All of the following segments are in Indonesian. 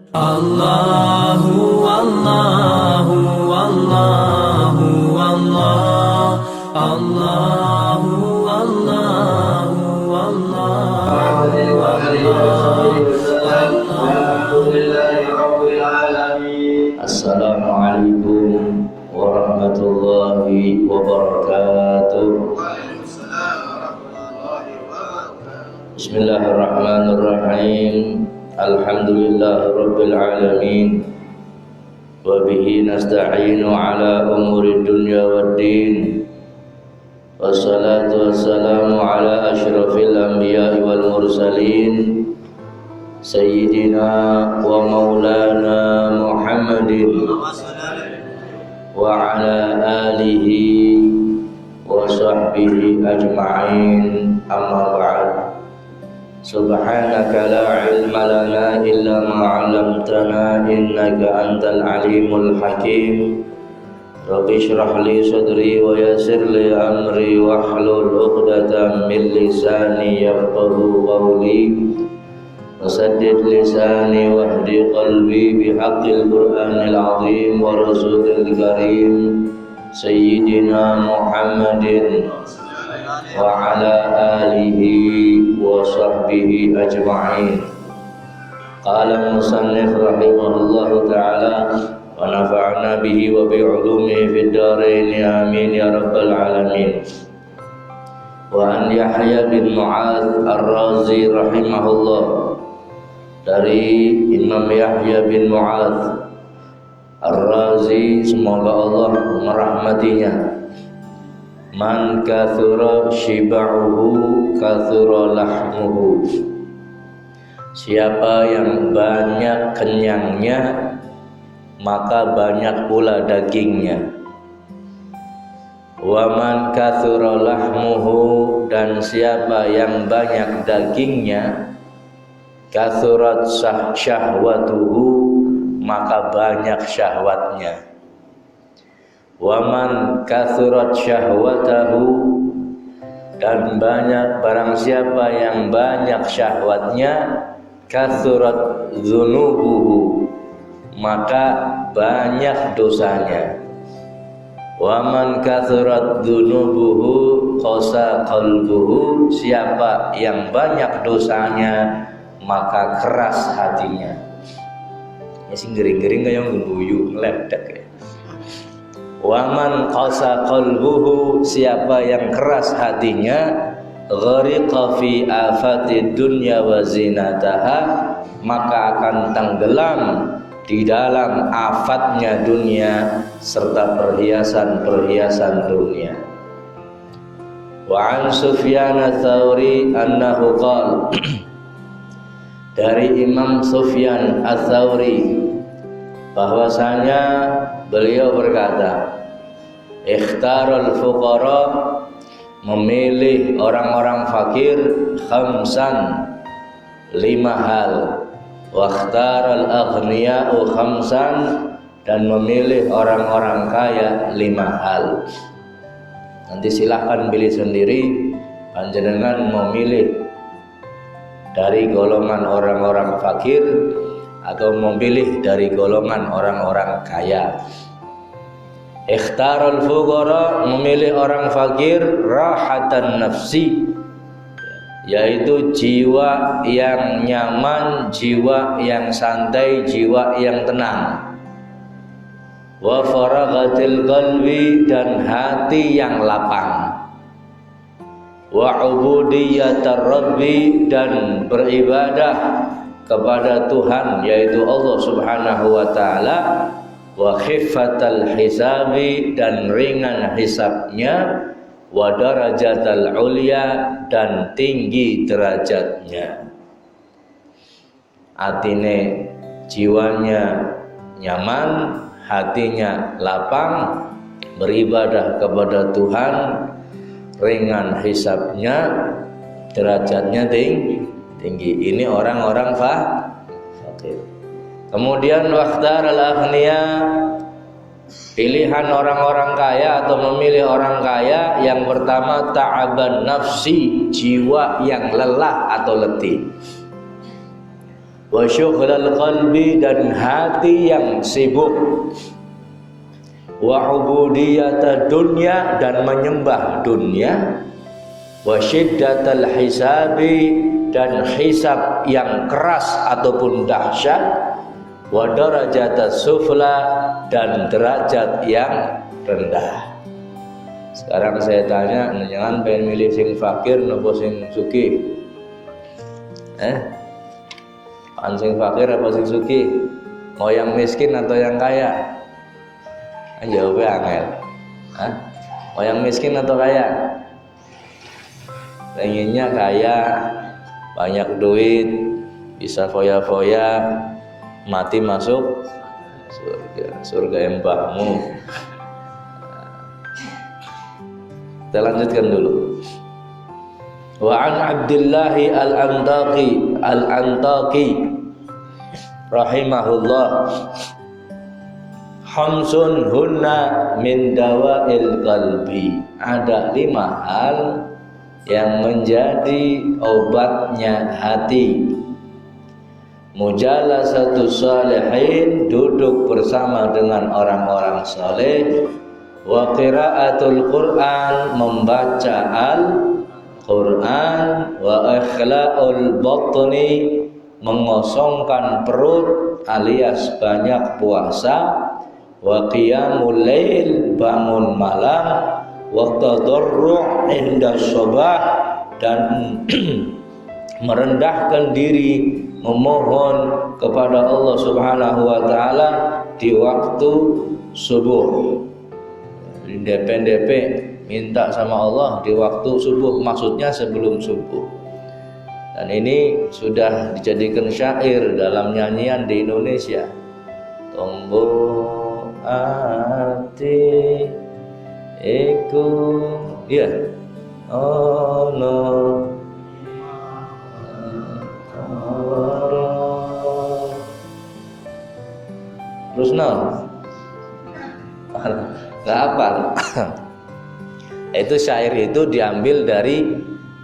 Allahu Allahu Allahu Allah Allahu Allahu Assalamualaikum warahmatullahi wabarakatuh. Bismillahirrahmanirrahim. Alhamdulillah rabbil alamin. Wa bihi nasta'inu ala umuri dunya waddin. Wassalatu wassalamu ala asyrafil anbiya'i wal mursalin Sayyidina wa maulana Muhammadin wa ala alihi wa sahbihi ajma'in, amma ba'd. Subhanaka la ilma lana illa ma 'allamtana innaka antal alimul hakim. Rabbi shrah li sadri wa yassir li amri wahlul 'uqdatam min lisani yafqahu qawli. Wasaddid lisani wahdi qalbi bihaqqil Qur'anil azim wa rasulil karim Sayyidina Muhammadin wa ala alihi wa sahbihi ajma'in. Qala musannif rahimahullahu ta'ala wa nafa'na bihi wa bi'ulumihi fid dharain amin ya rabbal alamin. Wa an Yahya bin Mu'adz Ar-Razi rahimahullah, dari Imam Yahya bin Mu'adz Ar-Razi, semoga Allah merahmatinya. Man kathura shiba'uhu kathura lahmuhu. Siapa yang banyak kenyangnya, maka banyak pula dagingnya. Wa man kathura lahmuhu, dan siapa yang banyak dagingnya, kathurat syahwatuhu, maka banyak syahwatnya. Waman kathurat syahwatahu, dan barang siapa yang banyak syahwatnya, kathurat dzunubuhu, maka banyak dosanya. Waman kathurat dzunubuhu qasa qalbuhu, siapa yang banyak dosanya, maka keras hatinya. Ya sing gering-gering kayak ngguyu ngledek ya. Waman qasa qalbuhu, siapa yang keras hatinya, ghariqa fi afati dunya wa zinataha, maka akan tenggelam di dalam afatnya dunia serta perhiasan-perhiasan dunia. Wa an Sufyan ats-Tsauri annahu qala, dari Imam Sufyan ats-Tsauri bahwasanya beliau berkata, ikhtarul fuqara, memilih orang-orang fakir, khamsan, 5 hal, wa ikhtarul aghniya'u khamsan, dan memilih orang-orang kaya 5 hal. Nanti silahkan pilih sendiri, panjenengan memilih dari golongan orang-orang fakir atau memilih dari golongan orang-orang kaya. Ikhtarul fuqara, memilih orang fakir, rahatan nafsi, yaitu jiwa yang nyaman, jiwa yang santai, jiwa yang tenang. Wa faraghatil qalbi, dan hati yang lapang. Wa ubudiyatar rabbi, dan beribadah kepada Tuhan, yaitu Allah Subhanahu wa ta'ala. Wa khiffatal hisabi, dan ringan hisabnya. Wa darajatal ulya, dan tinggi derajatnya. Atine jiwanya nyaman, hatinya lapang, beribadah kepada Tuhan, ringan hisabnya, derajatnya tinggi. Ini orang-orang fakir. Kemudian waqtar al-aghniya, pilihan orang-orang kaya atau memilih orang kaya. Yang pertama, ta'aban nafsi, jiwa yang lelah atau letih. wa syughlal qalbi, dan hati yang sibuk, wa ubudiyata dunya, dan menyembah dunia, wa syiddatal hisabi, dan hisab yang keras ataupun dahsyat, wa darajatas sufla, dan derajat yang rendah. Sekarang saya tanya, jangan pengen milih sing fakir nopo sing sugih? Sing fakir apa sing sugih? Mau yang miskin atau yang kaya? Jawabnya angel. Mau yang miskin atau kaya? Pengennya kaya, banyak duit, bisa foya-foya, mati masuk surga empahmu. Kita lanjutkan dulu. Wa an Abdullah al-Antaqi rahimahullah, khamsun hunna min dawa'il qalbi. Ada 5 hal yang menjadi obatnya hati. Mujalasatu salihin, duduk bersama dengan orang-orang saleh. Wa qiraatul Qur'an, membaca Al-Qur'an. Wa ikhla'ul batni, mengosongkan perut alias banyak puasa. Wa qiyamul lail, bangun malam. Wa tadarru' inda sabah, dan merendahkan diri, memohon kepada Allah Subhanahu wa taala di waktu subuh. DP minta sama Allah di waktu subuh, maksudnya sebelum subuh. Dan ini sudah dijadikan syair dalam nyanyian di Indonesia. Tombo ati iku ya ono terus nggak hafal. Itu syair itu diambil dari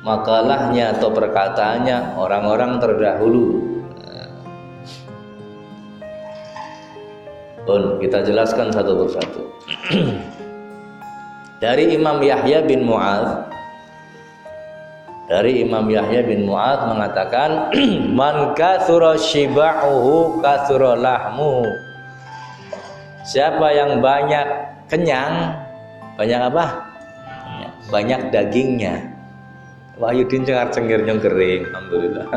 makalahnya atau perkataannya orang-orang terdahulu. Kita jelaskan satu persatu. Dari Imam Yahya bin Mu'adz, mengatakan, man katsura shiba'uhu katsura lahmuhu. Siapa yang banyak kenyang, banyak apa? Banyak dagingnya. Wahyudin cengar-cengir nyengkering, alhamdulillah.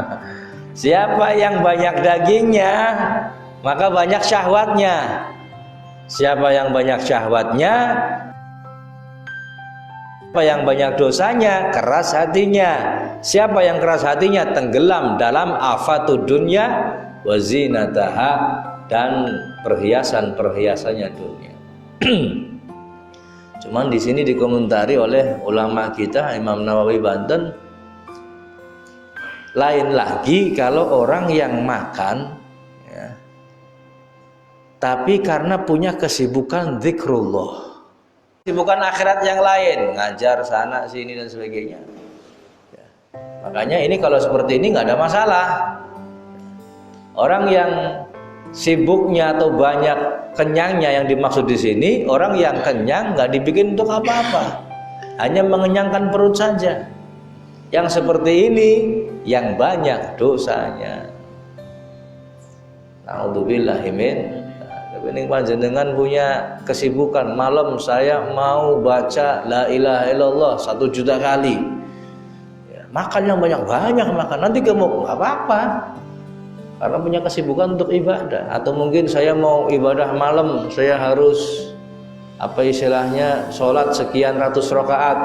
Siapa yang banyak dagingnya, maka banyak syahwatnya. Siapa yang banyak syahwatnya, siapa yang banyak dosanya, keras hatinya. Siapa yang keras hatinya, tenggelam dalam afatud dunya wa zinataha, dan perhiasan-perhiasannya dunia. Cuman di sini dikomentari oleh ulama kita Imam Nawawi Banten, lain lagi kalau orang yang makan ya, tapi karena punya kesibukan zikrullah, kesibukan akhirat yang lain, ngajar sana sini dan sebagainya ya. Makanya ini kalau seperti ini nggak ada masalah. Orang yang sibuknya atau banyak kenyangnya yang dimaksud di sini, orang yang kenyang nggak dibikin untuk apa-apa, hanya mengenyangkan perut saja. Yang seperti ini yang banyak dosanya. Na'udzubillahi min. Kebening panjenengan punya kesibukan, malam saya mau baca la ilaha illallah 1 juta kali ya, makan yang banyak-banyak makan, nanti gemuk, nggak apa-apa, karena punya kesibukan untuk ibadah. Atau mungkin saya mau ibadah malam, saya harus apa istilahnya sholat sekian ratus rakaat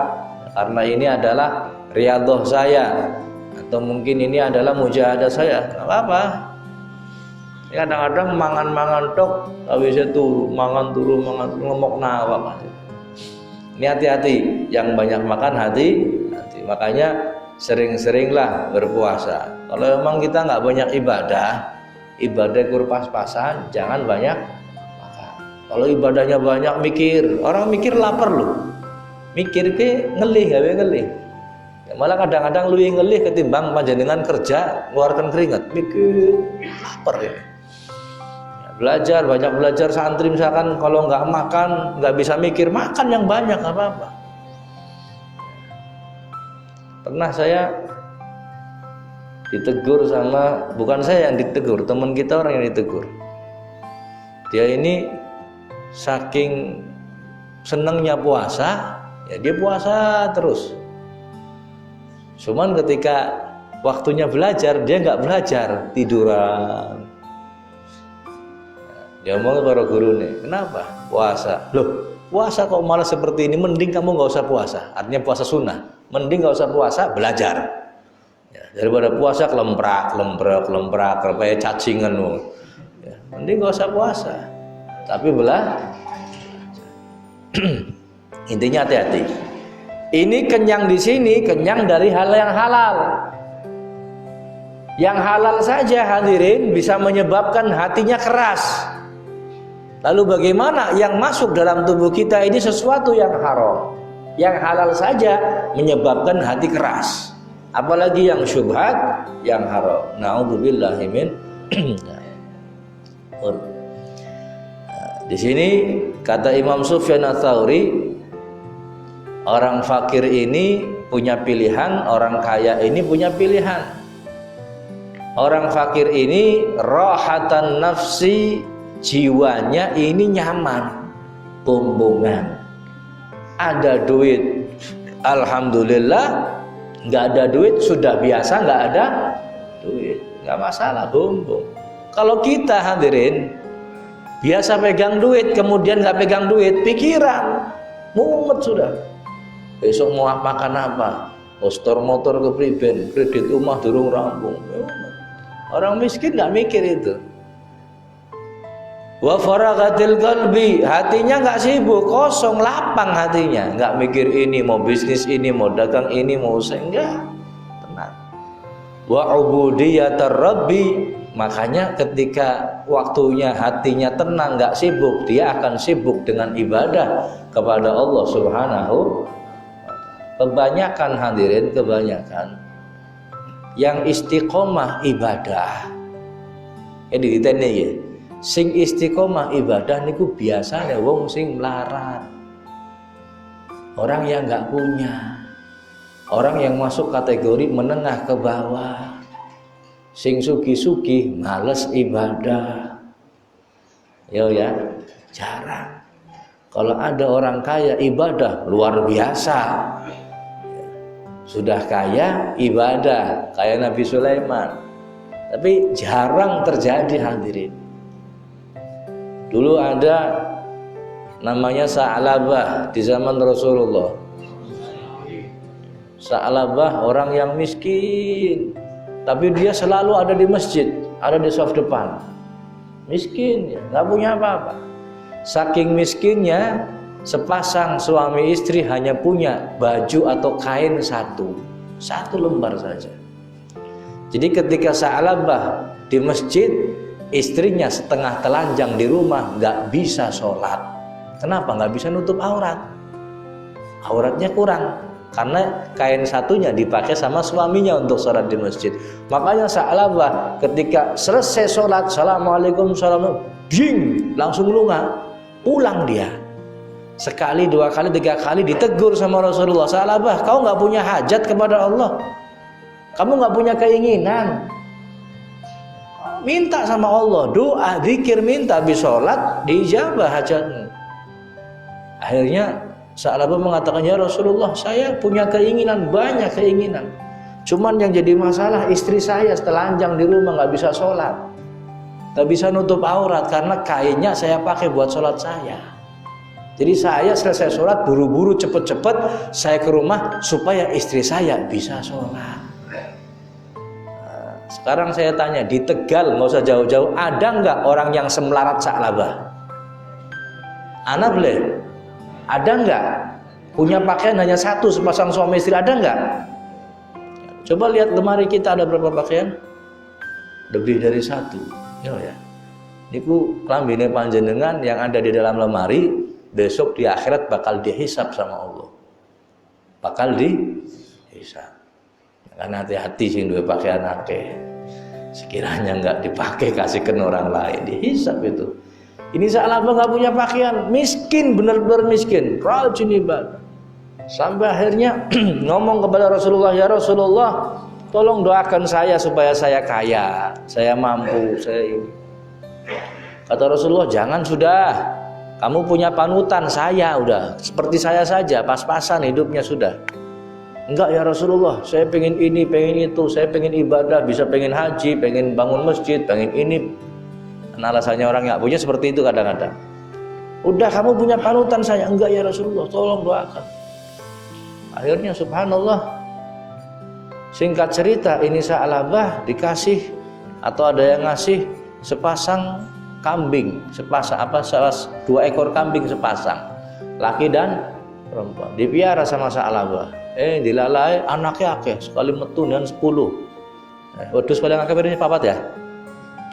karena ini adalah riyadhah saya, atau mungkin ini adalah mujahadah saya, nggak apa-apa. Kadang-kadang mangan-mangan tok, habis itu mangan turu ngomong nawak. Ini hati-hati, yang banyak makan hati. Makanya sering-seringlah berpuasa. Kalau memang kita nggak banyak ibadah kur pas-pasan, jangan banyak makan. Kalau ibadahnya banyak mikir, orang mikir lapar loh, mikir ke ngelih, Ya, malah kadang-kadang luwih ngelih ketimbang panjenengan kerja ngeluarkan keringat, mikir lapar ya. Belajar, banyak belajar santri misalkan kalau nggak makan, nggak bisa mikir, makan yang banyak nggak apa-apa. Pernah saya ditegur sama, bukan saya yang ditegur, teman kita orang yang ditegur. Dia ini saking senengnya puasa, ya dia puasa terus. Cuman ketika waktunya belajar, dia nggak belajar, tiduran. Dia ngomong kepada guru nih, kenapa puasa? Loh, puasa kok malah seperti ini, mending kamu nggak usah puasa. Artinya puasa sunnah, mending nggak usah puasa, belajar. Ya, daripada puasa kelemprak kayak cacingan. Ya, mending nggak usah puasa, tapi intinya hati-hati. Ini kenyang di sini, kenyang dari hal yang halal. Yang halal saja hadirin bisa menyebabkan hatinya keras. Lalu bagaimana yang masuk dalam tubuh kita ini sesuatu yang haram? Yang halal saja menyebabkan hati keras. Apalagi yang syubhat, yang haram. Na'udzubillahi min. Di sini kata Imam Sufyan Ats-Tsauri, orang fakir ini punya pilihan, orang kaya ini punya pilihan. Orang fakir ini rahatan nafsi, jiwanya ini nyaman, bumbungan. Ada duit, alhamdulillah. Nggak ada duit, sudah biasa nggak ada duit, nggak masalah, bumbung. Kalau kita hadirin biasa pegang duit, kemudian nggak pegang duit, pikiran mumet sudah. Besok mau makan apa? Postor motor ke priben, kredit rumah durung rampung. Orang miskin nggak mikir itu. Wa faragatil qalbi, hatinya nggak sibuk, kosong, lapang hatinya, nggak mikir ini mau bisnis ini, mau dagang ini, mau usaha, enggak, tenang. Wa ubudiyatar rabbi, makanya ketika waktunya hatinya tenang, nggak sibuk, dia akan sibuk dengan ibadah kepada Allah Subhanahu. Kebanyakan hadirin, kebanyakan yang istiqomah ibadah, ini ditanya ya. Sing istiqomah ibadah niku biasanya wong sing melarat, orang yang nggak punya, orang yang masuk kategori menengah ke bawah. Sing sugi-sugi males ibadah, ya jarang. Kalau ada orang kaya ibadah luar biasa, sudah kaya ibadah kayak Nabi Sulaiman, tapi jarang terjadi hadirin. Dulu ada namanya Sa'labah di zaman Rasulullah. Sa'labah orang yang miskin, tapi dia selalu ada di masjid, ada di saf depan. Miskin, ya, nggak punya apa-apa. Saking miskinnya, sepasang suami istri hanya punya baju atau kain satu lembar saja. Jadi ketika Sa'labah di masjid, istrinya setengah telanjang di rumah, nggak bisa sholat. Kenapa? Nggak bisa nutup aurat. Auratnya kurang karena kain satunya dipakai sama suaminya untuk sholat di masjid. Makanya Sa'labah ketika selesai sholat, assalamualaikum, ding, langsung lunga, pulang dia. Sekali, dua kali, tiga kali ditegur sama Rasulullah. Sa'labah, kau nggak punya hajat kepada Allah, kamu nggak punya keinginan. Minta sama Allah, doa, zikir, minta, habis sholat diijabah hajatmu. Akhirnya Sa'labah mengatakan, ya Rasulullah, saya punya keinginan, banyak keinginan. Cuman yang jadi masalah istri saya telanjang di rumah, nggak bisa sholat, nggak bisa nutup aurat karena kainnya saya pakai buat sholat saya. Jadi saya selesai sholat buru-buru cepet-cepet saya ke rumah supaya istri saya bisa sholat. Sekarang saya tanya, di Tegal, nggak usah jauh-jauh, ada nggak orang yang semelarat Sa'labah? Ana boleh? Ada nggak? Punya pakaian hanya satu, sepasang suami istri, ada nggak? Coba lihat lemari kita ada berapa pakaian? Lebih dari satu. Ya. Niku klambine panjenengan yang ada di dalam lemari, besok di akhirat bakal dihisab sama Allah. Bakal dihisab. bisa. Kan hati-hati sing duwe pakaian akeh. Sekiranya enggak dipakai kasihkan orang lain, dihisab itu. Ini Sa'labah enggak punya pakaian, miskin, benar-benar miskin, rajin ibadah. Sampai akhirnya ngomong kepada Rasulullah, ya Rasulullah, tolong doakan saya supaya saya kaya, saya mampu, saya ini. Kata Rasulullah, jangan sudah. Kamu punya panutan, saya udah seperti saya saja, pas-pasan hidupnya sudah. Enggak ya Rasulullah, saya pengen ini, pengen itu, saya pengen ibadah, bisa pengen haji, pengen bangun masjid, pengen ini. Nah, alasannya orang nggak punya seperti itu kadang-kadang. Udah kamu punya panutan saya, enggak ya Rasulullah, tolong doakan. Akhirnya subhanallah, singkat cerita ini Sa'labah dikasih atau ada yang ngasih sepasang kambing, dua ekor kambing sepasang, laki dan perempuan, dipiara sama Sa'labah. Dilalai anaknya akeh sekali metu dan 10. Wedhus paling akeh berarti papat ya?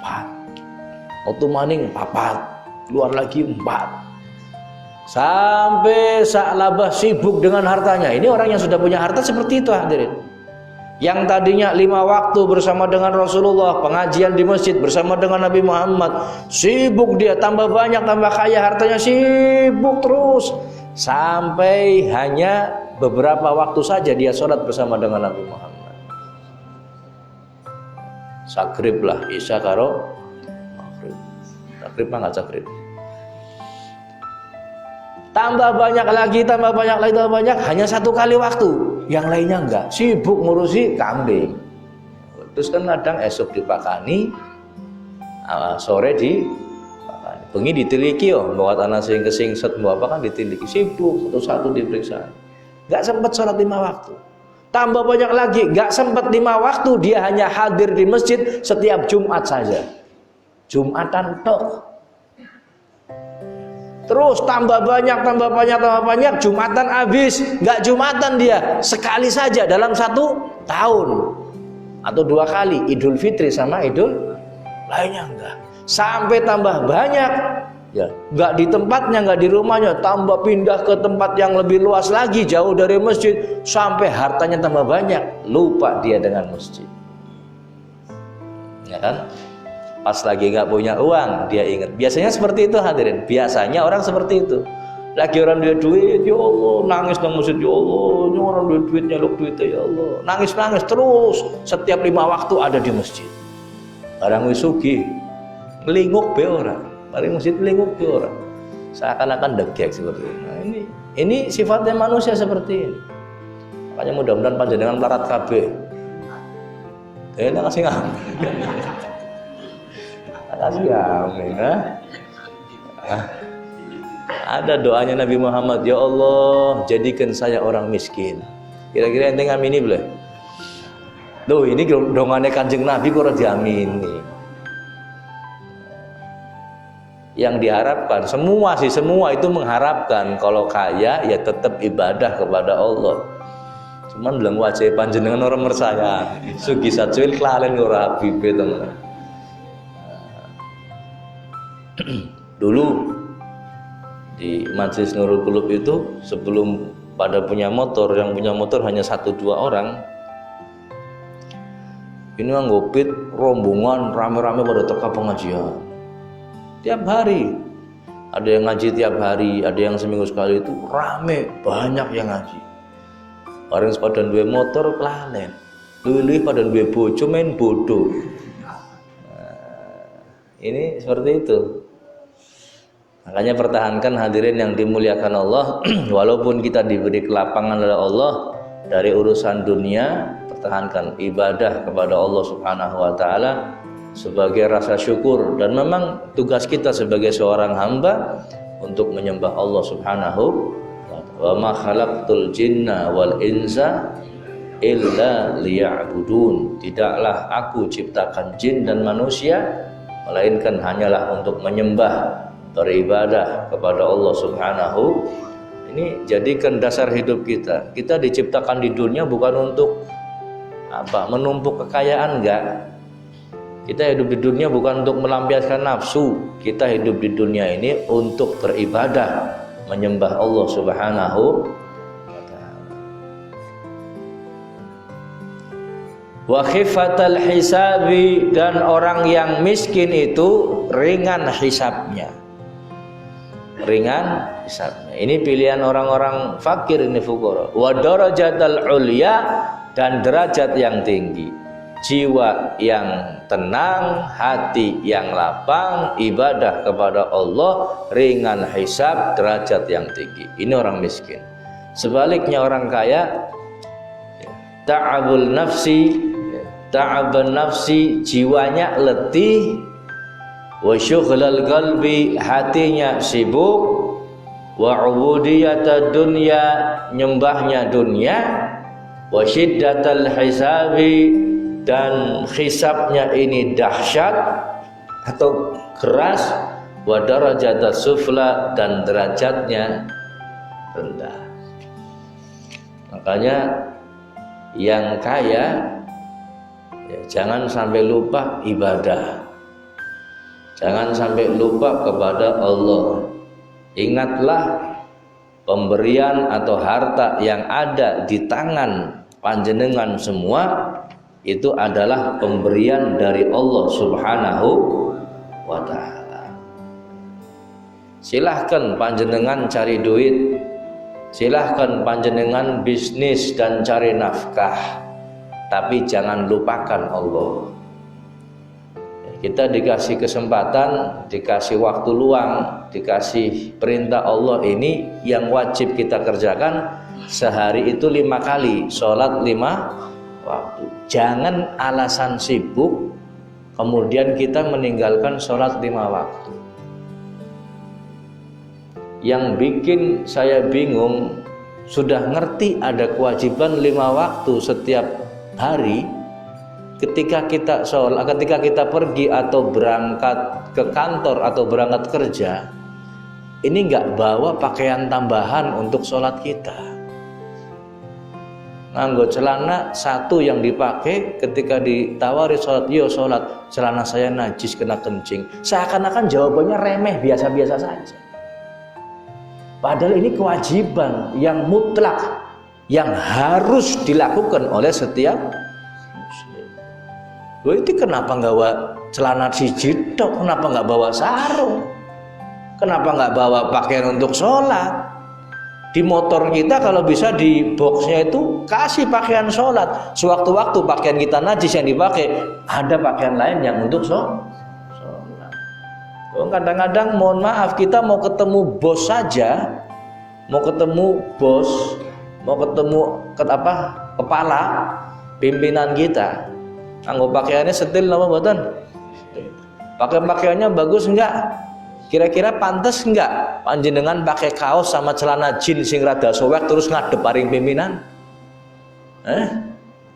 4. Metu maning papat, keluar lagi 4. Sampai Sa'labah sibuk dengan hartanya. Ini orang yang sudah punya harta seperti itu hadirin. Yang tadinya 5 waktu bersama dengan Rasulullah, pengajian di masjid bersama dengan Nabi Muhammad, sibuk dia, tambah banyak, tambah kaya, hartanya sibuk terus. Sampai hanya beberapa waktu saja dia sholat bersama dengan Nabi Muhammad. Sagrib lah, isya karo maghrib. Sagrib mah nggak sagrib. Tambah banyak lagi, tambah banyak lagi, tambah banyak. Hanya 1 kali waktu. Yang lainnya enggak. Sibuk ngurusi kambing. Terus kan kadang esok dipakani, sore dipakani. Bengi ditiliki yo, bawa tanah sing kesingset, bawa apa kan ditiliki. Sibuk satu-satu diperiksa. Enggak sempat sholat 5 waktu. Tambah banyak lagi, enggak sempat 5 waktu. Dia hanya hadir di masjid setiap Jumat saja. Jumatan tok. Terus tambah banyak, tambah banyak, tambah banyak. Jumatan habis, nggak Jumatan dia sekali saja dalam 1 tahun atau 2 kali, Idul Fitri sama Idul lainnya enggak. Sampai tambah banyak, ya nggak di tempatnya, nggak di rumahnya, tambah pindah ke tempat yang lebih luas lagi, jauh dari masjid, sampai hartanya tambah banyak, lupa dia dengan masjid. Ya kan? Pas lagi nggak punya uang, dia ingat. Biasanya seperti itu hadirin. Biasanya orang seperti itu. Lagi orang dia duit, ya Allah, nangis nang masjid, ya Allah. Ini orang duit nyeluk duitnya, ya Allah. Nangis terus. Setiap 5 waktu ada di masjid. Barang wisugi, ngelinguk be orang. Barang masjid ngelinguk be orang. Seakan-akan degek seperti itu. Nah, ini sifatnya manusia seperti ini. Makanya mudah-mudahan panjenengan melarat kabeh. Kayaknya ngasih ngambil. Kasih amin. Ada doanya Nabi Muhammad, ya Allah jadikan saya orang miskin. Kira-kira ente ngamini boleh? Loh ini dongannya Kanjeng Nabi kok diamini. Yang diharapkan semua itu mengharapkan kalau kaya ya tetap ibadah kepada Allah. Cuman bilang wajah panjenengan orang mersaya. Sugi sacuil kelalen ora habibe teman. Dulu di Majelis Nurul Qulub itu sebelum pada punya motor, yang punya motor hanya 1-2 orang. Ini nggopit rombongan rame-rame pada teka pengajian. Tiap hari ada yang ngaji, tiap hari ada yang seminggu sekali, itu rame, banyak yang ngaji. Orang pada duwe motor kelalen, luwih pada duwe bojo main bodoh. Ini seperti itu. Makanya pertahankan hadirin yang dimuliakan Allah. Walaupun kita diberi kelapangan oleh Allah dari urusan dunia, pertahankan ibadah kepada Allah Subhanahu wa taala sebagai rasa syukur. Dan memang tugas kita sebagai seorang hamba untuk menyembah Allah Subhanahu wa taala. Wa ma khalaqtul jinna wal insa illa liya'budun. Tidaklah aku ciptakan jin dan manusia melainkan hanyalah untuk menyembah, beribadah kepada Allah Subhanahu. Ini jadikan dasar hidup kita. Kita diciptakan di dunia bukan untuk menumpuk kekayaan, enggak. Kita hidup di dunia bukan untuk melampiaskan nafsu. Kita hidup di dunia ini untuk beribadah, menyembah Allah Subhanahu wa taala. Wa khifatal hisabi, dan orang yang miskin itu ringan hisabnya. Ringan hisabnya. Ini pilihan orang-orang fakir, ini fuqara. Wa darajatal ulya, dan derajat yang tinggi. Jiwa yang tenang, hati yang lapang, ibadah kepada Allah, ringan hisab, derajat yang tinggi. Ini orang miskin. Sebaliknya orang kaya, ta'abul nafsi, jiwanya letih, wa syughlal qalbi, hatinya sibuk, wa ubudiyatad dunya, nyembahnya dunia, wa syiddatal hisabi, dan hisabnya ini dahsyat atau keras, wa darajatas sufla, dan derajatnya rendah. Makanya yang kaya ya, jangan sampai lupa ibadah, jangan sampai lupa kepada Allah. Ingatlah pemberian atau harta yang ada di tangan panjenengan semua itu adalah pemberian dari Allah Subhanahu wa ta'ala. Silahkan panjenengan cari duit, silahkan panjenengan bisnis dan cari nafkah, tapi jangan lupakan Allah. Kita dikasih kesempatan, dikasih waktu luang, dikasih perintah Allah ini yang wajib kita kerjakan sehari itu 5 kali, sholat 5 waktu. Jangan alasan sibuk kemudian kita meninggalkan sholat 5 waktu. Yang bikin saya bingung, sudah ngerti ada kewajiban 5 waktu setiap hari, ketika kita sholat, ketika kita pergi atau berangkat ke kantor atau berangkat kerja, ini nggak bawa pakaian tambahan untuk sholat kita. Nganggo celana satu yang dipakai ketika ditawari sholat, yo sholat, celana saya najis kena kencing. Seakan-akan jawabannya remeh, biasa-biasa saja. Padahal ini kewajiban yang mutlak, yang harus dilakukan oleh setiap muslim. Loh, itu kenapa nggak bawa celana siji tok? Kenapa nggak bawa sarung? Kenapa nggak bawa pakaian untuk sholat? Di motor kita kalau bisa di boxnya itu kasih pakaian sholat. Sewaktu-waktu pakaian kita najis yang dipakai, ada pakaian lain yang untuk sholat. Kadang-kadang mohon maaf, kita mau ketemu bos saja, mau ketemu bos, mau ketemu kepala pimpinan kita, anggo pakaiannya setil nama buatan, pakai pakaiannya bagus enggak? Kira-kira pantas enggak panjenengan pakai kaos sama celana jeans sing rada sowek terus ngadep paring pimpinan?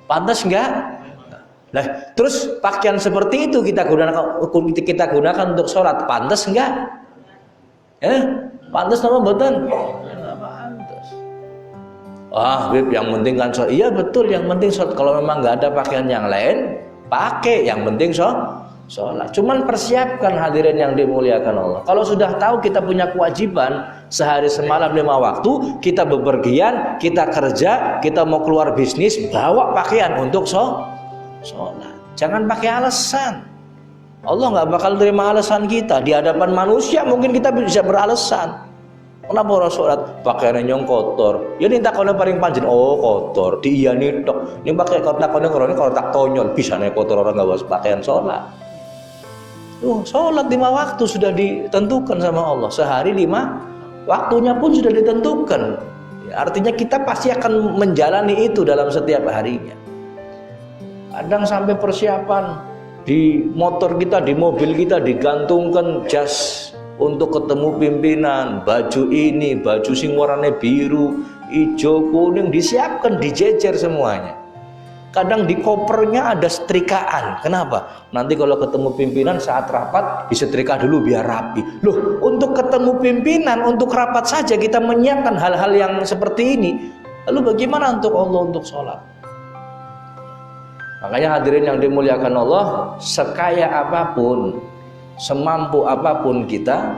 Pantas enggak? Nah, terus pakaian seperti itu kita gunakan untuk sholat, pantas enggak? Pantas nama mboten? Enggak pantas. Wah, Bib, yang penting kan sholat. Iya betul, yang penting sholat. Kalau memang enggak ada pakaian yang lain, pakai. Yang penting sholat. Cuman persiapkan, hadirin yang dimuliakan Allah. Kalau sudah tahu kita punya kewajiban sehari semalam 5 waktu, kita bepergian, kita kerja, kita mau keluar bisnis, bawa pakaian untuk sholat. Jangan pakai alasan. Allah nggak bakal terima alasan kita di hadapan manusia. Mungkin kita bisa beralasan. Kenapa orang sholat pakaiannya nyong kotor? Ya ini takone paling panjen. Oh kotor. Dia nih tok. Ini pakai takone korone kalau tak tonyol bisa nih kotor orang nggak bawa pakaian sholat. Sholat 5 waktu sudah ditentukan sama Allah. Sehari 5 waktunya pun sudah ditentukan. Artinya kita pasti akan menjalani itu dalam setiap harinya. Kadang sampai persiapan di motor kita, di mobil kita digantungkan jas untuk ketemu pimpinan, baju ini, baju sing warnanya biru, hijau, kuning, disiapkan, dijejer semuanya. Kadang di kopernya ada setrikaan. Kenapa? Nanti kalau ketemu pimpinan saat rapat disetrika dulu biar rapi. Loh, untuk ketemu pimpinan, untuk rapat saja kita menyiapkan hal-hal yang seperti ini. Lalu bagaimana untuk Allah, untuk sholat? Makanya hadirin yang dimuliakan Allah, sekaya apapun, semampu apapun kita,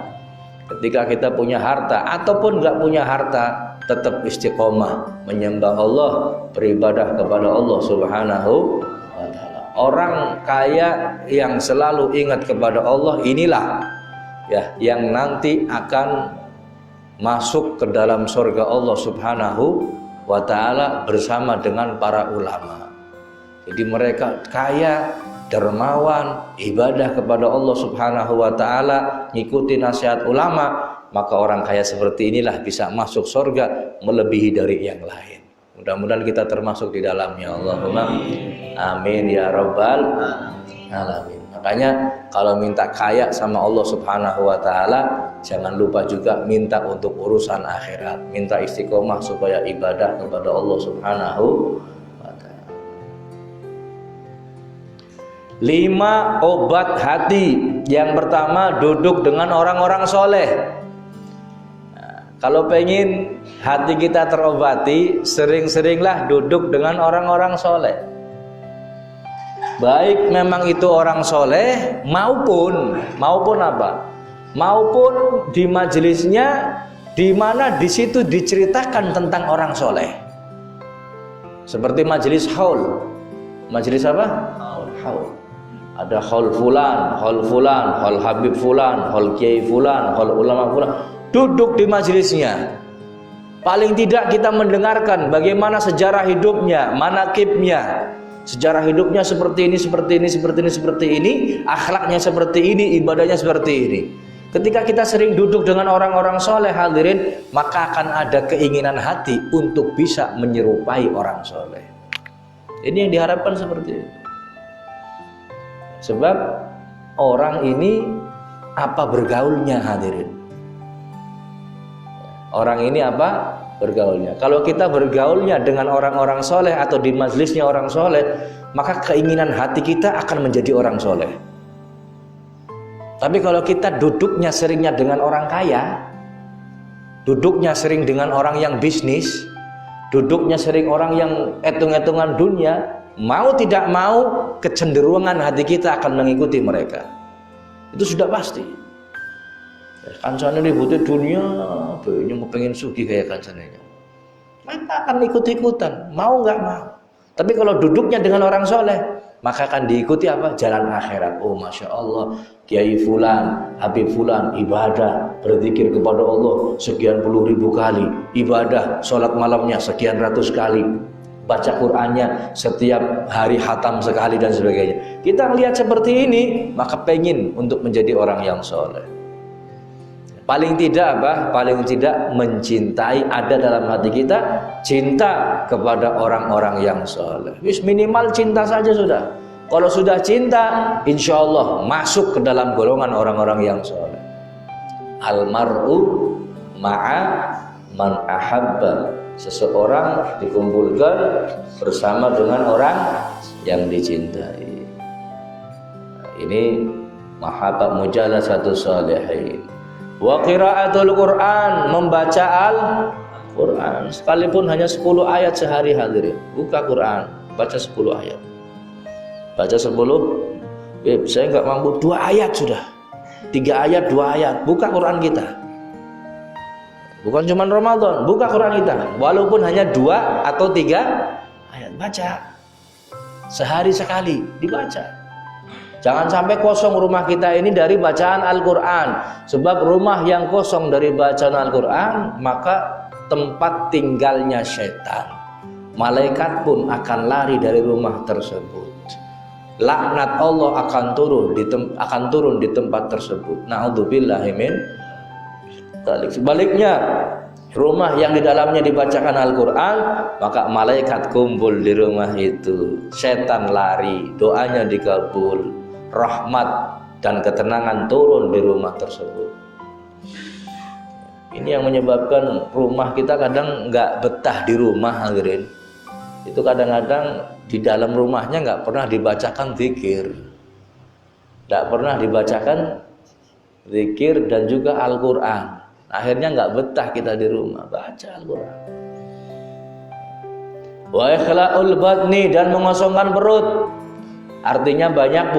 ketika kita punya harta ataupun nggak punya harta, tetap istiqomah menyembah Allah, beribadah kepada Allah Subhanahu wa Orang kaya yang selalu ingat kepada Allah inilah ya yang nanti akan masuk ke dalam surga Allah Subhanahu wa ta'ala bersama dengan para ulama. Jadi mereka kaya, dermawan, ibadah kepada Allah Subhanahu wa ta'ala, ngikuti nasihat ulama, maka orang kaya seperti inilah bisa masuk surga melebihi dari yang lain. Mudah-mudahan kita termasuk di dalamnya. Allahumma amin ya rabbal alamin. Makanya kalau minta kaya sama Allah Subhanahu wa ta'ala, jangan lupa juga minta untuk urusan akhirat. Minta istiqomah supaya ibadah kepada Allah Subhanahu wa ta'ala. 5 obat hati. Yang pertama, duduk dengan orang-orang soleh. Kalau pengen hati kita terobati, sering-seringlah duduk dengan orang-orang soleh. Baik memang itu orang soleh maupun apa? Maupun di majelisnya di mana di situ diceritakan tentang orang soleh. Seperti majelis haul. Majelis apa? Haul. Ada haul fulan, haul habib fulan, haul kiai fulan, haul ulama fulan. Duduk di majelisnya. Paling tidak kita mendengarkan bagaimana sejarah hidupnya, manaqibnya. Sejarah hidupnya seperti ini, seperti ini, akhlaknya seperti ini, ibadahnya seperti ini. Ketika kita sering duduk dengan orang-orang soleh, hadirin, maka akan ada keinginan hati untuk bisa menyerupai orang soleh. Ini yang diharapkan seperti itu. Sebab orang ini apa bergaulnya, hadirin. Orang ini apa bergaulnya. Kalau kita bergaulnya dengan orang-orang soleh atau di majelisnya orang soleh, maka keinginan hati kita akan menjadi orang soleh. Tapi kalau kita duduknya seringnya dengan orang kaya, duduknya sering dengan orang yang bisnis, duduknya sering orang yang etung-etungan dunia, mau tidak mau kecenderungan hati kita akan mengikuti mereka. Itu sudah pasti. Kancane ributnya dunia, pengen kepengen sugih kayak kancane. Maka akan ikut-ikutan, mau nggak mau. Tapi kalau duduknya dengan orang soleh, maka akan diikuti apa? Jalan akhirat. Oh masya Allah, Kiai Fulan, Habib Fulan, ibadah, berzikir kepada Allah sekian puluh ribu kali, ibadah, sholat malamnya sekian ratus kali, baca Qur'annya setiap hari hatam sekali dan sebagainya. Kita melihat seperti ini, maka pengen untuk menjadi orang yang soleh. Paling tidak apa? Paling tidak mencintai, ada dalam hati kita cinta kepada orang-orang yang soleh. Minimal cinta saja sudah. Kalau sudah cinta, insya Allah masuk ke dalam golongan orang-orang yang soleh. Almar'u ma'a man ahabba. Seseorang dikumpulkan bersama dengan orang yang dicintai. Ini mahabbat mujalasatu sholihin. Wa qiraatul Quran, membaca Al-Quran sekalipun hanya 10 ayat sehari, hadirin. Buka Quran, baca 10 ayat. Baca 10, saya nggak mampu 2 ayat sudah. 3 ayat, 2 ayat. Buka Quran kita. Bukan cuma Ramadan, buka Quran kita. Walaupun hanya 2 atau 3 ayat, baca. Sehari sekali dibaca. Jangan sampai kosong rumah kita ini dari bacaan Al-Quran. Sebab rumah yang kosong dari bacaan Al-Quran, maka tempat tinggalnya syaitan. Malaikat pun akan lari dari rumah tersebut. Laknat Allah akan turun di tempat tersebut. Na'udzubillahi min dzalik. Sebaliknya, rumah yang di dalamnya dibacakan Al-Quran, maka malaikat kumpul di rumah itu. Syaitan lari, doanya dikabul. Rahmat dan ketenangan turun di rumah tersebut. Ini yang menyebabkan rumah kita kadang nggak betah di rumah, hadirin. Itu kadang-kadang di dalam rumahnya nggak pernah dibacakan zikir, nggak pernah dibacakan zikir dan juga Al-Quran. Akhirnya nggak betah kita di rumah, baca Al-Quran. Wa ikhla'ul batni, dan mengosongkan perut. Artinya banyak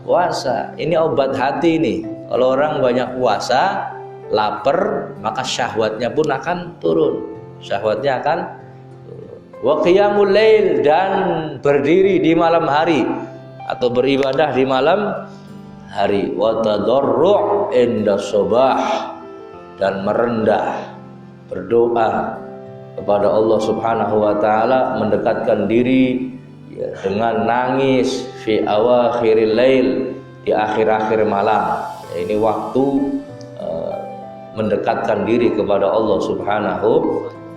puasa. Ini obat hati nih. Kalau orang banyak puasa, lapar, maka syahwatnya pun akan turun. Syahwatnya akan turun. wa qiyamul lail, dan berdiri di malam hari atau beribadah di malam hari, wa tadarru' inda sabah, dan merendah berdoa kepada Allah Subhanahu wa taala, mendekatkan diri ya, dengan nangis fi awakhiril lail, di akhir-akhir malam. Ya, ini waktu mendekatkan diri kepada Allah Subhanahu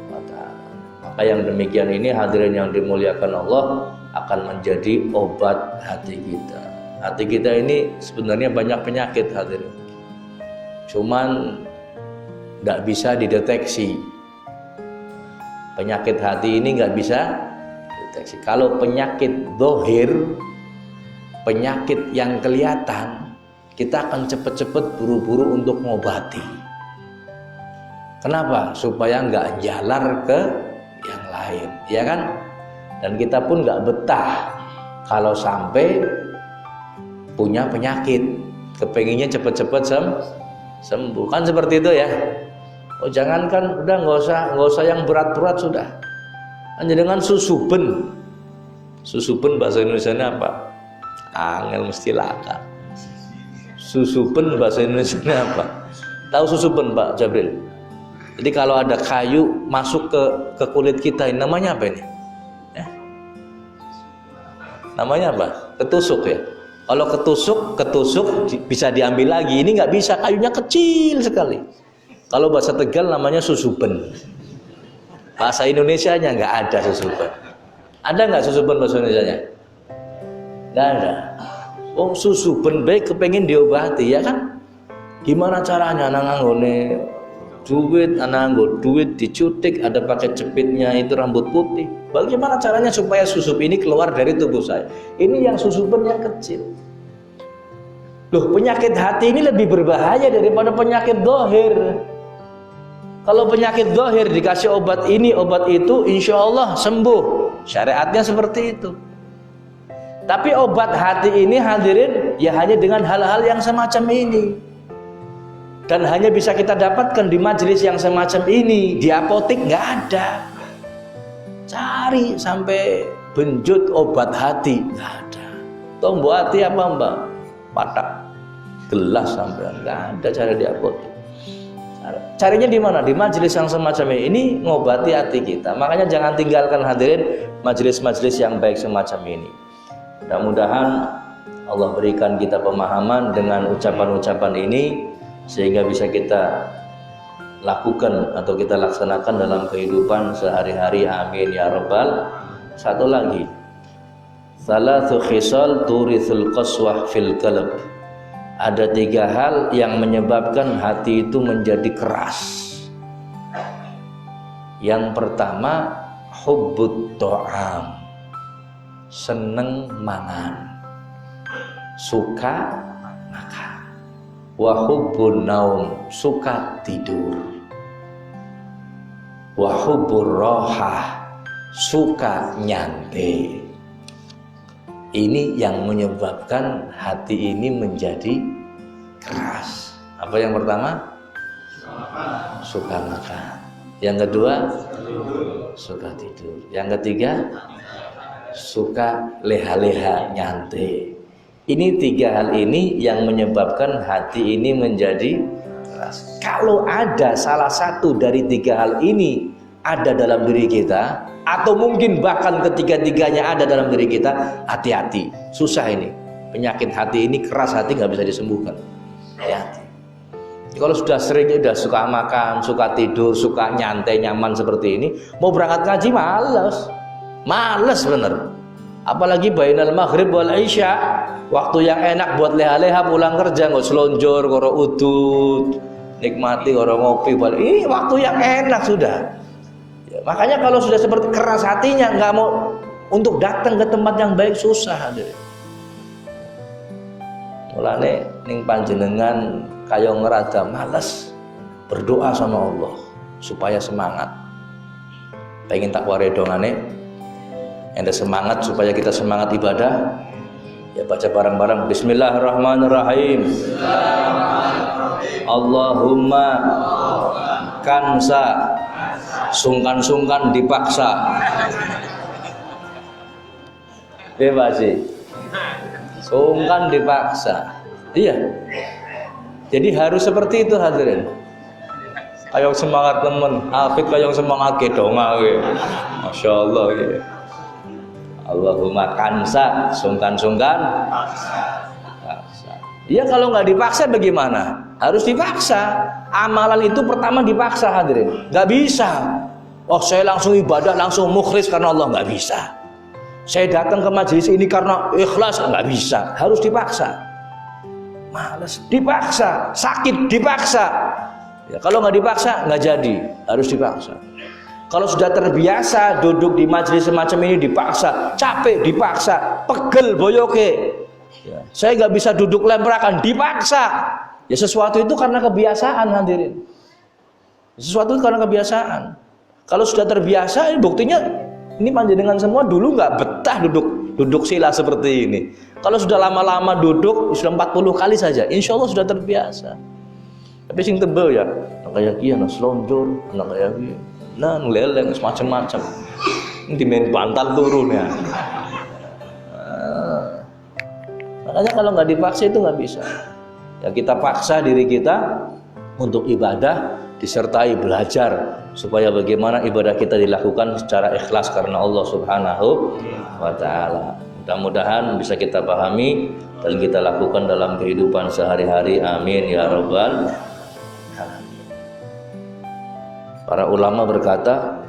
wa taala. Maka yang demikian ini hadirin yang dimuliakan Allah akan menjadi obat hati kita. Hati kita ini sebenarnya banyak penyakit hadirin, cuman tidak bisa dideteksi. Penyakit hati ini nggak bisa deteksi. Kalau penyakit zahir, penyakit yang kelihatan, kita akan cepet-cepet buru-buru untuk mengobati. Kenapa? Supaya nggak jalar ke yang lain, ya kan? Dan kita pun nggak betah kalau sampai punya penyakit, kepenginnya cepet-cepet sembuh, kan seperti itu ya. Oh jangankan, udah nggak usah yang berat-berat sudah. Hanya dengan susupen bahasa Indonesianya apa? Angel mesti laka. Susupen bahasa Indonesianya apa? Tahu susupen Pak Jabril? Jadi kalau ada kayu masuk ke kulit kita, ini namanya apa ini? Namanya apa? Ketusuk ya. Kalau ketusuk bisa diambil lagi. Ini nggak bisa, kayunya kecil sekali. Kalau bahasa Tegal namanya susupen. Bahasa Indonesianya nggak ada susupen. Ada nggak susupen bahasa Indonesianya? Nggak ada. Oh susupen baik kepengen diobati ya kan? Gimana caranya? Nanganggone duit dicutik, ada pakai cepitnya itu rambut putih. Bagaimana caranya supaya susup ini keluar dari tubuh saya? Ini yang susupen yang kecil. Loh, penyakit hati ini lebih berbahaya daripada penyakit zahir. Kalau penyakit zahir dikasih obat ini, obat itu, insya Allah sembuh. Syariatnya seperti itu. Tapi obat hati ini hadirin, ya hanya dengan hal-hal yang semacam ini. Dan hanya bisa kita dapatkan di majelis yang semacam ini. Di apotek nggak ada. Cari sampai benjut obat hati, nggak ada. Tombo hati apa mbak? Patak gelas sampai nggak ada cara di apotek. Carinya di mana? Di majelis yang semacam ini ngobati hati kita. Makanya jangan tinggalkan hadirin majelis-majelis yang baik semacam ini. Mudah-mudahan Allah berikan kita pemahaman dengan ucapan-ucapan ini sehingga bisa kita lakukan atau kita laksanakan dalam kehidupan sehari-hari. Amin ya rabbal. Satu lagi, salatsu khisal turithul qaswah fil qalb. Ada 3 hal yang menyebabkan hati itu menjadi keras. Yang pertama, hubbut ta'am, seneng mangan, suka makan. Wa hubbun naum, suka tidur. Wa hubbur rohah, suka nyantai. Ini yang menyebabkan hati ini menjadi keras. Apa yang pertama? Suka makan. Yang kedua? Suka tidur. Yang ketiga? Suka leha-leha, nyantai. Ini 3 hal ini yang menyebabkan hati ini menjadi keras. Kalau ada salah satu dari 3 hal ini ada dalam diri kita, atau mungkin bahkan ketiga-tiganya ada dalam diri kita, hati-hati, susah ini. Penyakit hati ini, keras hati nggak bisa disembuhkan. Hati-hati. Kalau sudah sering, udah suka makan, suka tidur, suka nyantai, nyaman seperti ini, mau berangkat ngaji males bener. Apalagi bainal maghrib wal isya, waktu yang enak buat leha-leha pulang kerja, nggak selonjor, koro udut, nikmati koro ngopi, ini waktu yang enak sudah. Ya, makanya kalau sudah seperti keras hatinya, nggak mau untuk datang ke tempat yang baik, susah. Mulane ning panjenengan kaya ngerada males berdoa sama Allah supaya semangat. Pengen tak waredongane, ente semangat supaya kita semangat ibadah. Ya baca bareng-bareng. Bismillahirrahmanirrahim. Allahumma kansa Sungkan-sungkan dipaksa. Bebas sih. Sungkan dipaksa. Iya. Jadi harus seperti itu hadirin. Ayo semangat temen, Hafid kayak semangat gedonga we. Masya Allah ya. Allahumma kansa, sungkan-sungkan paksa. Ya kalau nggak dipaksa bagaimana? Harus dipaksa. Amalan itu pertama dipaksa hadirin. Nggak bisa. Oh saya langsung ibadah, langsung mukhlis karena Allah, nggak bisa. Saya datang ke majelis ini karena ikhlas, nggak bisa. Harus dipaksa. Males, dipaksa. Sakit, dipaksa. Ya, kalau nggak dipaksa nggak jadi, harus dipaksa. Kalau sudah terbiasa duduk di majelis semacam ini dipaksa, capek dipaksa, pegel boyoke. Ya, saya nggak bisa duduk lemprakan, dipaksa. Ya sesuatu itu karena kebiasaan hadirin. Sesuatu itu karena kebiasaan. Kalau sudah terbiasa, buktinya ini panjenengan semua dulu nggak betah duduk sila seperti ini. Kalau sudah lama-lama duduk, sudah 40 kali saja, insya Allah sudah terbiasa. Tapi sing tebel ya, kayak kian, selonjor, kayak kian, nah ngeleleng, semacam-macam. Ini dimain bantal turun ya. Makanya kalau nggak dipaksa itu nggak bisa. Ya kita paksa diri kita untuk ibadah, disertai belajar supaya bagaimana ibadah kita dilakukan secara ikhlas karena Allah Subhanahu wa Ta'ala. Mudah-mudahan bisa kita pahami dan kita lakukan dalam kehidupan sehari-hari. Amin ya rabbal. Para ulama berkata,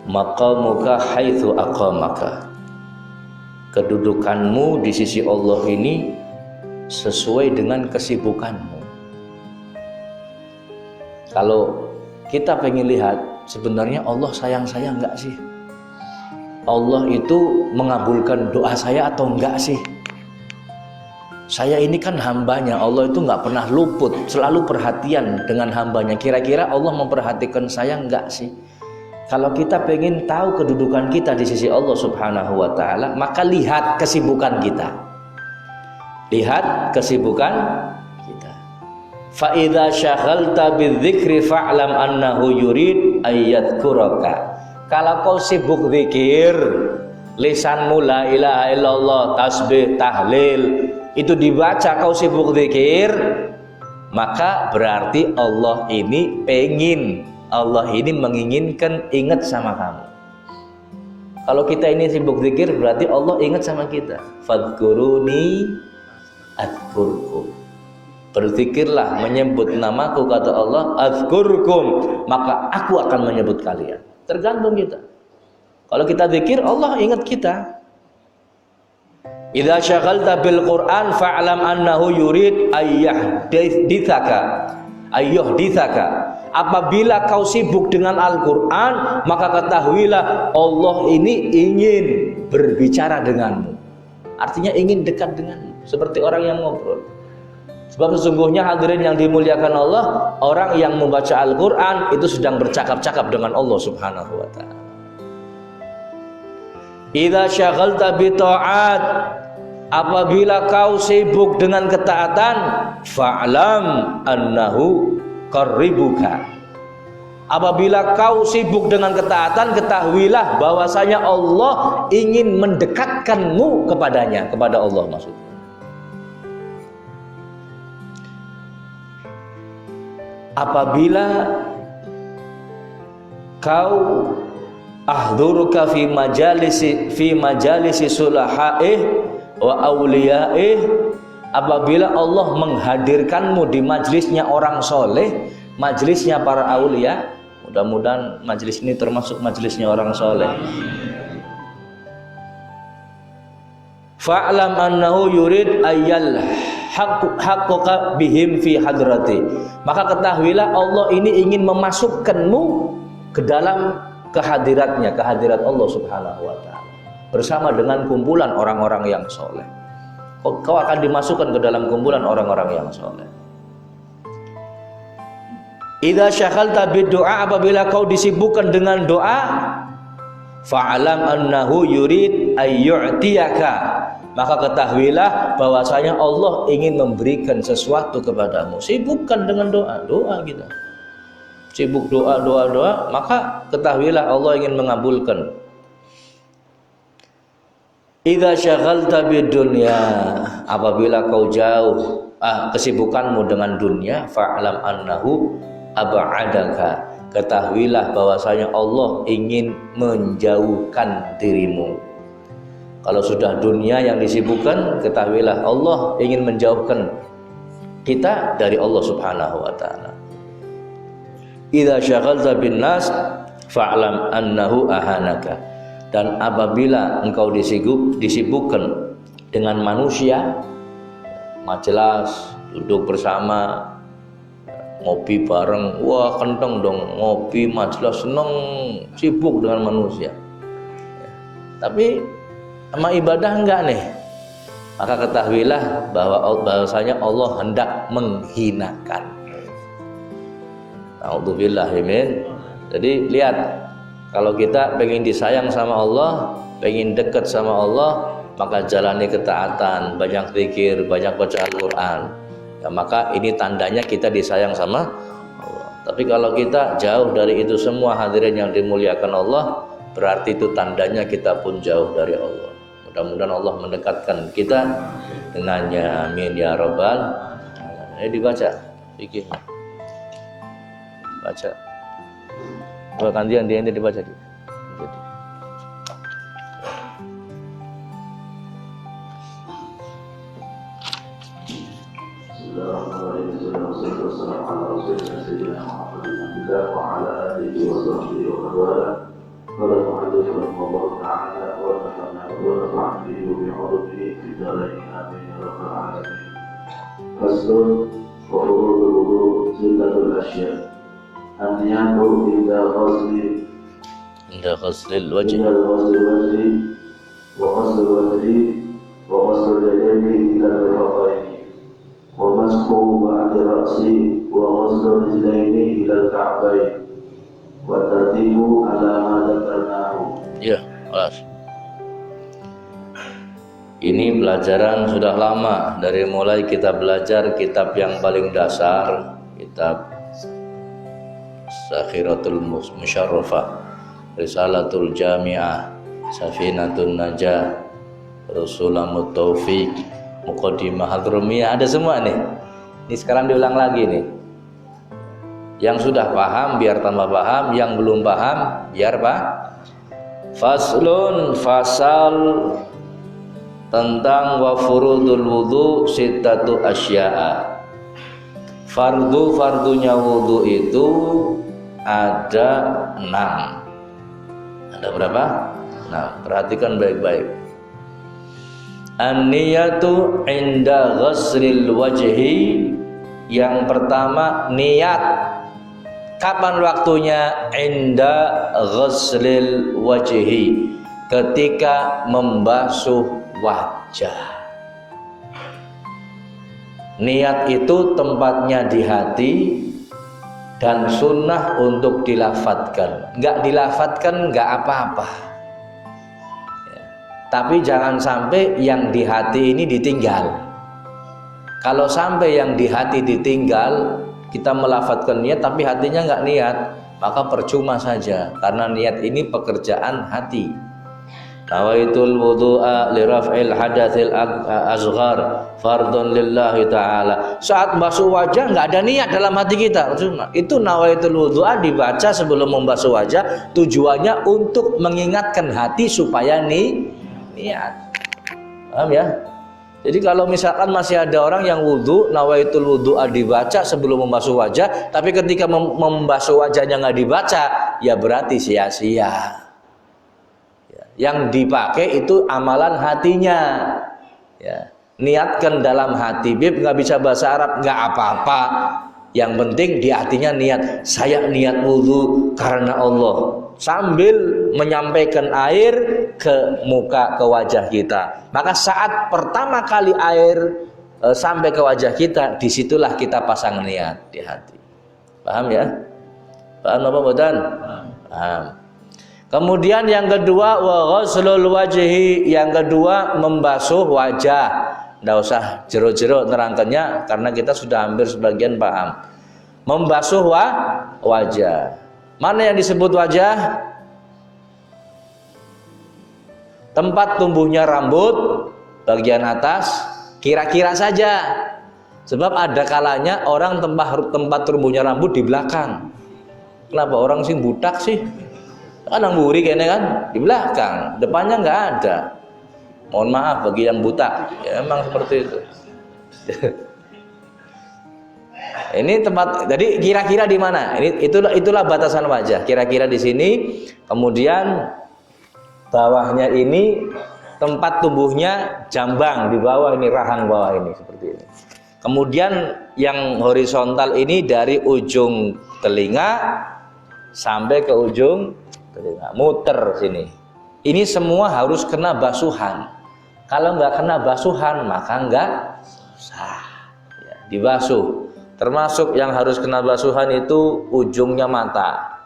maqamuka haitsu aqamaka. Kedudukanmu di sisi Allah ini sesuai dengan kesibukanmu. Kalau kita pengen lihat sebenarnya Allah sayang enggak sih? Allah itu mengabulkan doa saya atau enggak sih? Saya ini kan hambanya, Allah itu nggak pernah luput, selalu perhatian dengan hambanya. Kira-kira Allah memperhatikan saya nggak sih? Kalau kita pengen tahu kedudukan kita di sisi Allah Subhanahu wa Ta'ala, maka lihat kesibukan kita. Lihat kesibukan kita. Fa idza syaghalta bidzikri fa'lam annahu yurid ayyadhkuraka. Kalau kau sibuk zikir, lisanmu la ilaha illallah, tasbih, tahlil, itu dibaca kau sibuk zikir, maka berarti Allah ini pengen, Allah ini menginginkan ingat sama kamu. Kalau kita ini sibuk zikir berarti Allah ingat sama kita. Fadhkuruni adzkurkum. Berzikirlah, menyebut namaku, kata Allah, adzkurkum, maka aku akan menyebut kalian. Tergantung kita. Kalau kita zikir, Allah ingat kita. Idza syaghalta bil Qur'an fa'lam annahu yurid ayyuhditsaka. Apabila kau sibuk dengan Al-Qur'an, maka ketahuilah Allah ini ingin berbicara denganmu. Artinya ingin dekat denganmu, seperti orang yang ngobrol. Sebab sesungguhnya hadirin yang dimuliakan Allah, orang yang membaca Al-Qur'an itu sedang bercakap-cakap dengan Allah Subhanahu wa Ta'ala. Idza syaghalta bi ta'at, apabila kau sibuk dengan ketaatan, fa'lam annahu qarribuka. Apabila kau sibuk dengan ketaatan, ketahuilah bahwasanya Allah ingin mendekatkanmu kepadanya, kepada Allah maksudnya. Apabila kau ahduruka fi majalisi sulahaih wa awliyaih, apabila Allah menghadirkanmu di majlisnya orang soleh, majlisnya para aulia, mudah-mudahan majlis ini termasuk majlisnya orang soleh. Fa'lam annahu yurid ayyal haqquka bihim fi hadrati, maka ketahuilah Allah ini ingin memasukkanmu ke dalam kehadiratnya, kehadirat Allah Subhanahu wa Ta'ala, bersama dengan kumpulan orang-orang yang soleh. Kau akan dimasukkan ke dalam kumpulan orang-orang yang soleh. Idza syaghalta bid-du'a, apabila kau disibukkan dengan doa, fa'lam annahu yurid ayyu'tiyaka, maka ketahuilah bahwasanya Allah ingin memberikan sesuatu kepadamu. Sibukkan dengan doa, doa kita. sibuk doa, maka ketahuilah Allah ingin mengabulkan. Idza syaghalta bidunya, apabila kau jauh kesibukanmu dengan dunia, fa'lam annahu ab'adaka, ketahuilah bahwasanya Allah ingin menjauhkan dirimu. Kalau sudah dunia yang disibukkan, ketahuilah Allah ingin menjauhkan kita dari Allah Subhanahu wa taala. Idza syaghalta bin nas fa'lam annahu ahanaka, dan apabila engkau disibukkan dengan manusia, majelis, duduk bersama, ngopi bareng, wah kenteng dong, ngopi majelis seneng, sibuk dengan manusia. Tapi sama ibadah enggak nih, maka ketahuilah bahwasanya Allah hendak menghinakan. A'udzubillah min. Jadi lihat, kalau kita pengen disayang sama Allah, pengen dekat sama Allah, maka jalani ketaatan, banyak zikir, banyak baca Al-Quran. Ya, maka ini tandanya kita disayang sama Allah. Tapi kalau kita jauh dari itu semua, hadirin yang dimuliakan Allah, berarti itu tandanya kita pun jauh dari Allah. Mudah-mudahan Allah mendekatkan kita dengannya. Amin ya rabbal alamin. Ayo dibaca fikih. Baca. Dua kandian dia ini dibaca dia. قال المؤلف رحمه الله تعالى ونفعنا به وبعلومه في الدارين امين يا رب العالمين. فصل وفروض الوضوء ستة الاشياء: النية عند غسل الوجه وغسل الوجه وغسل اليدين الى المرفقين ومسح بعد الراس وغسل الرجلين الى الكعبين وترتيب على ما ذكرناه. Ya, kelas. Ini pelajaran sudah lama, dari mulai kita belajar kitab yang paling dasar, kitab Sakhiratul Musyarrafah, Risalatul Jami'ah, Safinatun Najah, Rasulamut Taufiq, Muqaddimah Hadramiyah, ada semua nih. Ini sekarang diulang lagi nih. Yang sudah paham biar tambah paham, yang belum paham biar Faslun, fasal tentang wa furudul wudu sittatu asya'a. Fardunya wudu itu ada 6. Ada berapa? Nah, perhatikan baik-baik. An-niyatu inda ghaslil wajhi. Yang pertama niat. Kapan waktunya? Inda ghaslil wajhi, ketika membasuh wajah. Niat itu tempatnya di hati dan sunnah untuk dilafatkan. Enggak dilafatkan enggak apa-apa ya. Tapi jangan sampai yang di hati ini ditinggal. Kalau sampai yang di hati ditinggal, kita melafatkan niat tapi hatinya enggak niat, maka percuma saja, karena niat ini pekerjaan hati. Nawaitul wudu'a li raf'il hadatsil asghar fardhun lillahi ta'ala. Saat basuh wajah enggak ada niat dalam hati kita, percuma. Itu nawaitul wudu'a dibaca sebelum membasuh wajah, tujuannya untuk mengingatkan hati supaya niat. Paham ya? Jadi kalau misalkan masih ada orang yang wudu, nawaitul wudu'a dibaca sebelum membasuh wajah, tapi ketika membasuh wajahnya nggak dibaca, ya berarti sia-sia. Yang dipakai itu amalan hatinya. Ya. Niatkan dalam hati, bib nggak bisa bahasa Arab nggak apa-apa. Yang penting di hatinya niat, saya niat wudu karena Allah. Sambil menyampaikan air ke muka, ke wajah kita. Maka saat pertama kali air sampai ke wajah kita, disitulah kita pasang niat di hati. Paham ya? Paham apa bukan? Paham. Kemudian yang kedua, wa ghaslul wajhi, yang kedua membasuh wajah. Nggak usah jero-jero nerangkannya karena kita sudah hampir sebagian paham. membasuh wajah. Mana yang disebut wajah? Tempat tumbuhnya rambut bagian atas, kira-kira saja. Sebab ada kalanya orang tempat tumbuhnya rambut di belakang. Kenapa orang sing butak sih? Kan buri kayaknya kan di belakang, depannya nggak ada. Mohon maaf bagi yang buta, ya emang seperti itu. Ini tempat, jadi kira-kira di mana? Itulah batasan wajah. Kira-kira di sini. Kemudian bawahnya ini tempat tumbuhnya jambang, di bawah ini rahang bawah ini seperti ini. Kemudian yang horizontal ini dari ujung telinga sampai ke ujung telinga, muter sini. Ini semua harus kena basuhan. Kalau nggak kena basuhan maka nggak sah. Ya, dibasuh. Termasuk yang harus kena basuhan itu ujungnya mata.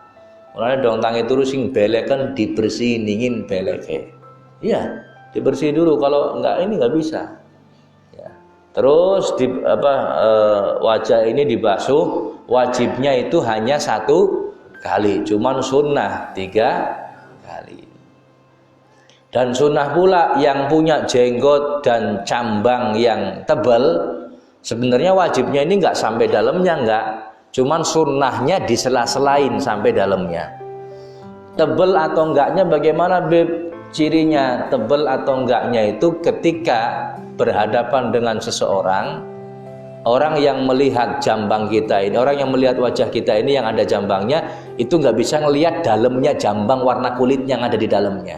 Mulane dong tangi turu sing beleken dibersihin dingin beleke. Iya, dibersihin dulu, kalau enggak ini enggak bisa. Ya. Terus wajah ini dibasuh, wajibnya itu hanya 1 kali, cuman sunnah 3 kali. Dan sunnah pula yang punya jenggot dan cambang yang tebal, sebenarnya wajibnya ini enggak sampai dalamnya, enggak. Cuman sunnahnya di sela-selain sampai dalamnya. Tebel atau enggaknya bagaimana Beb? Cirinya tebel atau enggaknya itu ketika berhadapan dengan seseorang, orang yang melihat jambang kita ini, orang yang melihat wajah kita ini yang ada jambangnya, itu nggak bisa ngelihat dalamnya jambang warna kulit yang ada di dalamnya.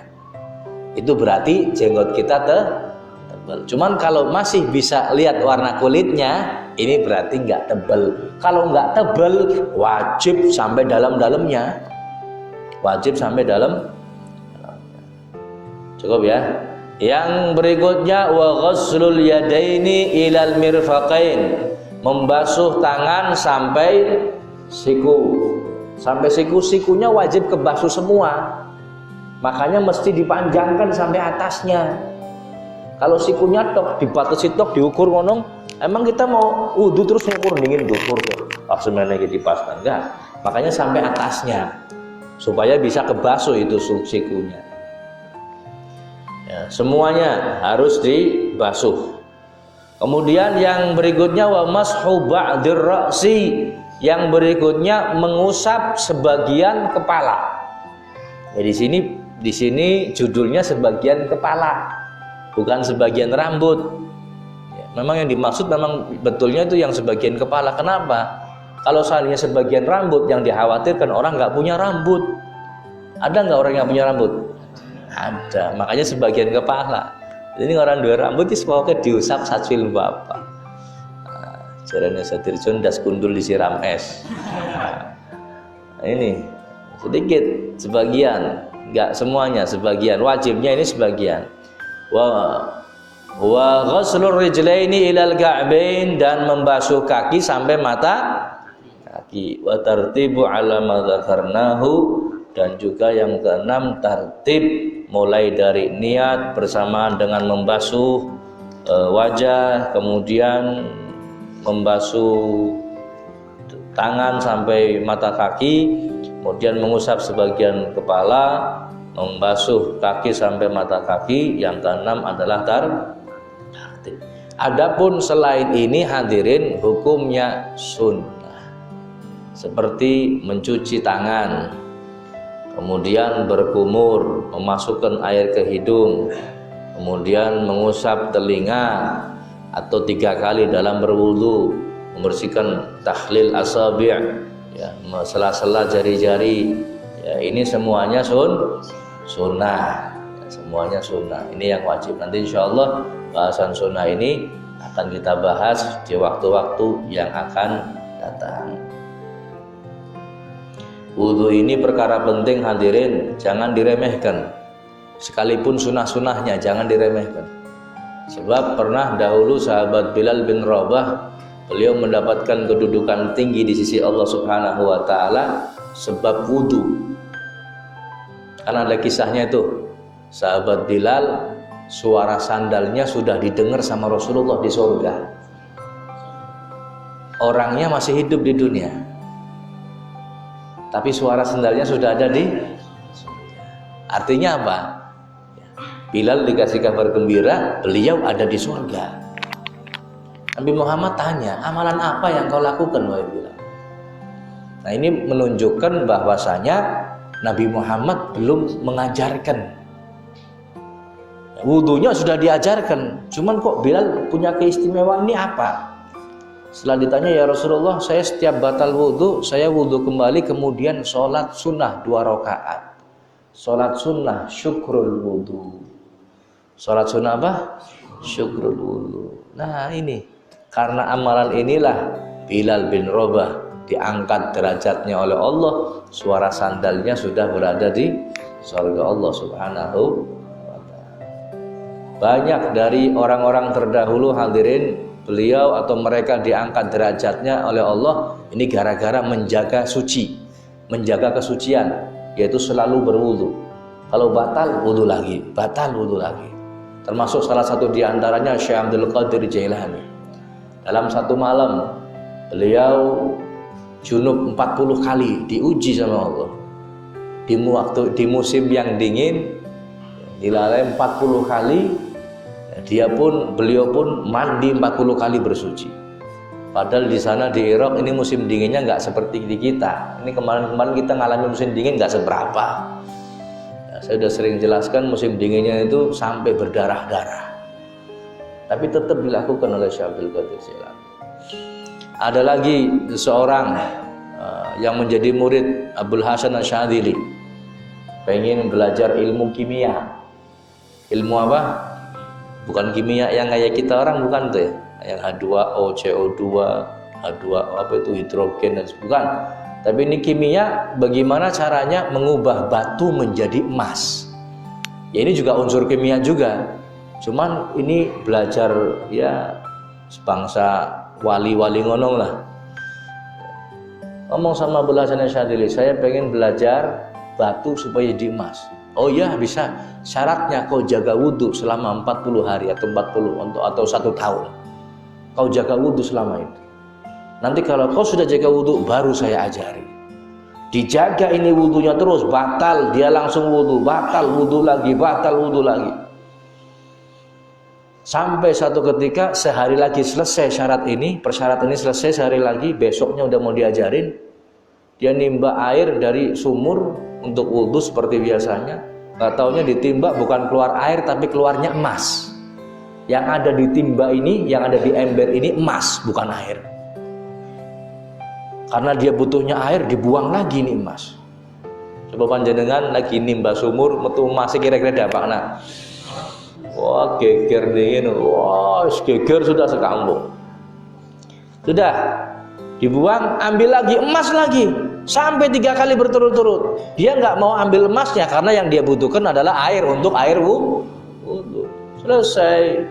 Itu berarti jenggot kita tebel. Cuman kalau masih bisa lihat warna kulitnya, ini berarti nggak tebel. Kalau nggak tebel, wajib sampai dalam-dalamnya. Wajib sampai dalam. Cukup ya. Yang berikutnya wa ghuslul yadaini ilal mirfaqain. Membasuh tangan sampai siku. Sampai siku-sikunya wajib kebasuh semua. Makanya mesti dipanjangkan sampai atasnya. Kalau sikunya tok dibatasi tok diukur ngonong, emang kita mau wudu terus ngukur dingin diukur kok. Sebenarnya dipaskan enggak. Makanya sampai atasnya supaya bisa kebasuh itu sikunya. Ya, semuanya harus dibasuh. Kemudian yang berikutnya wa mashu ba'dir ra'si. Yang berikutnya mengusap sebagian kepala. Ya, di sini judulnya sebagian kepala, bukan sebagian rambut. Ya, memang yang dimaksud memang betulnya itu yang sebagian kepala. Kenapa? Kalau seandainya sebagian rambut, yang dikhawatirkan orang nggak punya rambut. Ada nggak orang yang punya rambut? Ada. Makanya sebagian kepala. Ini orang dua rambut itu semoga diusap satwil bapak. Jarane Satirjon das kundul disiram es. Ini sedikit, sebagian, nggak semuanya, sebagian. Wajibnya ini sebagian. Wa ghuslur rijlaini ilal ka'bain, dan membasuh kaki sampai mata kaki. Wa tartibu ala ma dzakarnahu, dan juga yang keenam tertib mulai dari niat bersamaan dengan membasuh wajah, kemudian membasuh tangan sampai mata kaki, kemudian mengusap sebagian kepala, membasuh kaki sampai mata kaki. Yang keenam adalah tertib. Adapun selain ini hadirin hukumnya sunnah, seperti mencuci tangan, kemudian berkumur, memasukkan air ke hidung, kemudian mengusap telinga, atau 3 kali dalam berwudu, membersihkan tahlil asabi', ya, sela-sela jari-jari. Ya, ini semuanya sunnah. Ya, semuanya sunnah. Ini yang wajib. Nanti insyaallah bahasan sunnah ini akan kita bahas di waktu-waktu yang akan datang. Wudu ini perkara penting hadirin, jangan diremehkan. Sekalipun sunnah-sunnahnya jangan diremehkan. Sebab pernah dahulu sahabat Bilal bin Rabah, beliau mendapatkan kedudukan tinggi di sisi Allah Subhanahu wa taala sebab wudu. Karena ada kisahnya itu, sahabat Bilal suara sandalnya sudah didengar sama Rasulullah di surga. orangnya masih hidup di dunia, tapi suara sendalnya sudah ada di surga. Artinya apa? Bilal dikasih kabar gembira, beliau ada di surga. Nabi Muhammad tanya, amalan apa yang kau lakukan wahai Bilal? Nah, ini menunjukkan bahwasanya Nabi Muhammad belum mengajarkan. Wudunya sudah diajarkan, cuman kok Bilal punya keistimewaan ini apa? Setelah ditanya, ya Rasulullah, saya setiap batal wudu, saya wudu kembali, kemudian sholat sunnah 2 rakaat. Sholat sunnah syukrul wudu. Sholat sunnah apa? Syukrul wudu. Nah ini, karena amalan inilah Bilal bin Rabah diangkat derajatnya oleh Allah. Suara sandalnya sudah berada di surga Allah subhanahu wa ta'ala. Banyak dari orang-orang terdahulu hadirin, beliau atau mereka diangkat derajatnya oleh Allah ini gara-gara menjaga suci, menjaga kesucian, yaitu selalu berwudu. Kalau batal, wudu lagi, batal, wudu lagi. Termasuk salah satu diantaranya Syekh Abdul Qadir Jailani. Dalam satu malam beliau junub 40 kali, diuji sama Allah. Di musim yang dingin dilalai 40 kali, beliau pun mandi 40 kali bersuci. Padahal di sana di Irak ini musim dinginnya nggak seperti di kita. Ini kemarin kita ngalami musim dingin nggak seberapa. Saya sudah sering jelaskan musim dinginnya itu sampai berdarah-darah. Tapi tetap dilakukan oleh Syekh Abdul Qadir Jailani. Ada lagi seseorang yang menjadi murid Abdul Hasan Asy'adzili, pengen belajar ilmu kimia. Ilmu apa? Bukan kimia yang kayak kita orang, bukan tuh ya. Yang H2O, CO2, H2O apa itu hidrogen dan bukan. Tapi ini kimia, bagaimana caranya mengubah batu menjadi emas. Ya ini juga unsur kimia juga. Cuman ini belajar ya sebangsa wali-wali ngonong lah. Ngomong sama Abdul Hasan Asy'adzili, saya pengen belajar batu supaya jadi emas. Oh iya bisa. Syaratnya kau jaga wudhu selama 40 hari atau 40 atau 1 tahun. Kau jaga wudhu selama itu. Nanti kalau kau sudah jaga wudhu, baru saya ajari. Dijaga ini wudhunya terus, batal, dia langsung wudhu, batal wudhu lagi, batal wudhu lagi. Sampai satu ketika sehari lagi selesai persyaratan ini selesai, sehari lagi, besoknya udah mau diajarin. Dia nimba air dari sumur untuk wudhu seperti biasanya. Gak taunya ditimba bukan keluar air tapi keluarnya emas. Yang ada di timba ini, yang ada di ember ini emas, bukan air. Karena dia butuhnya air, dibuang lagi nih emas. Coba panjenengan lagi nimba sumur, metu emas kira-kira dapat nak. Wah geger dingin, wah geger sudah sekampung. Sudah dibuang, ambil lagi emas lagi, sampai 3 kali berturut-turut. Dia nggak mau ambil emasnya karena yang dia butuhkan adalah air untuk air wudhu. Selesai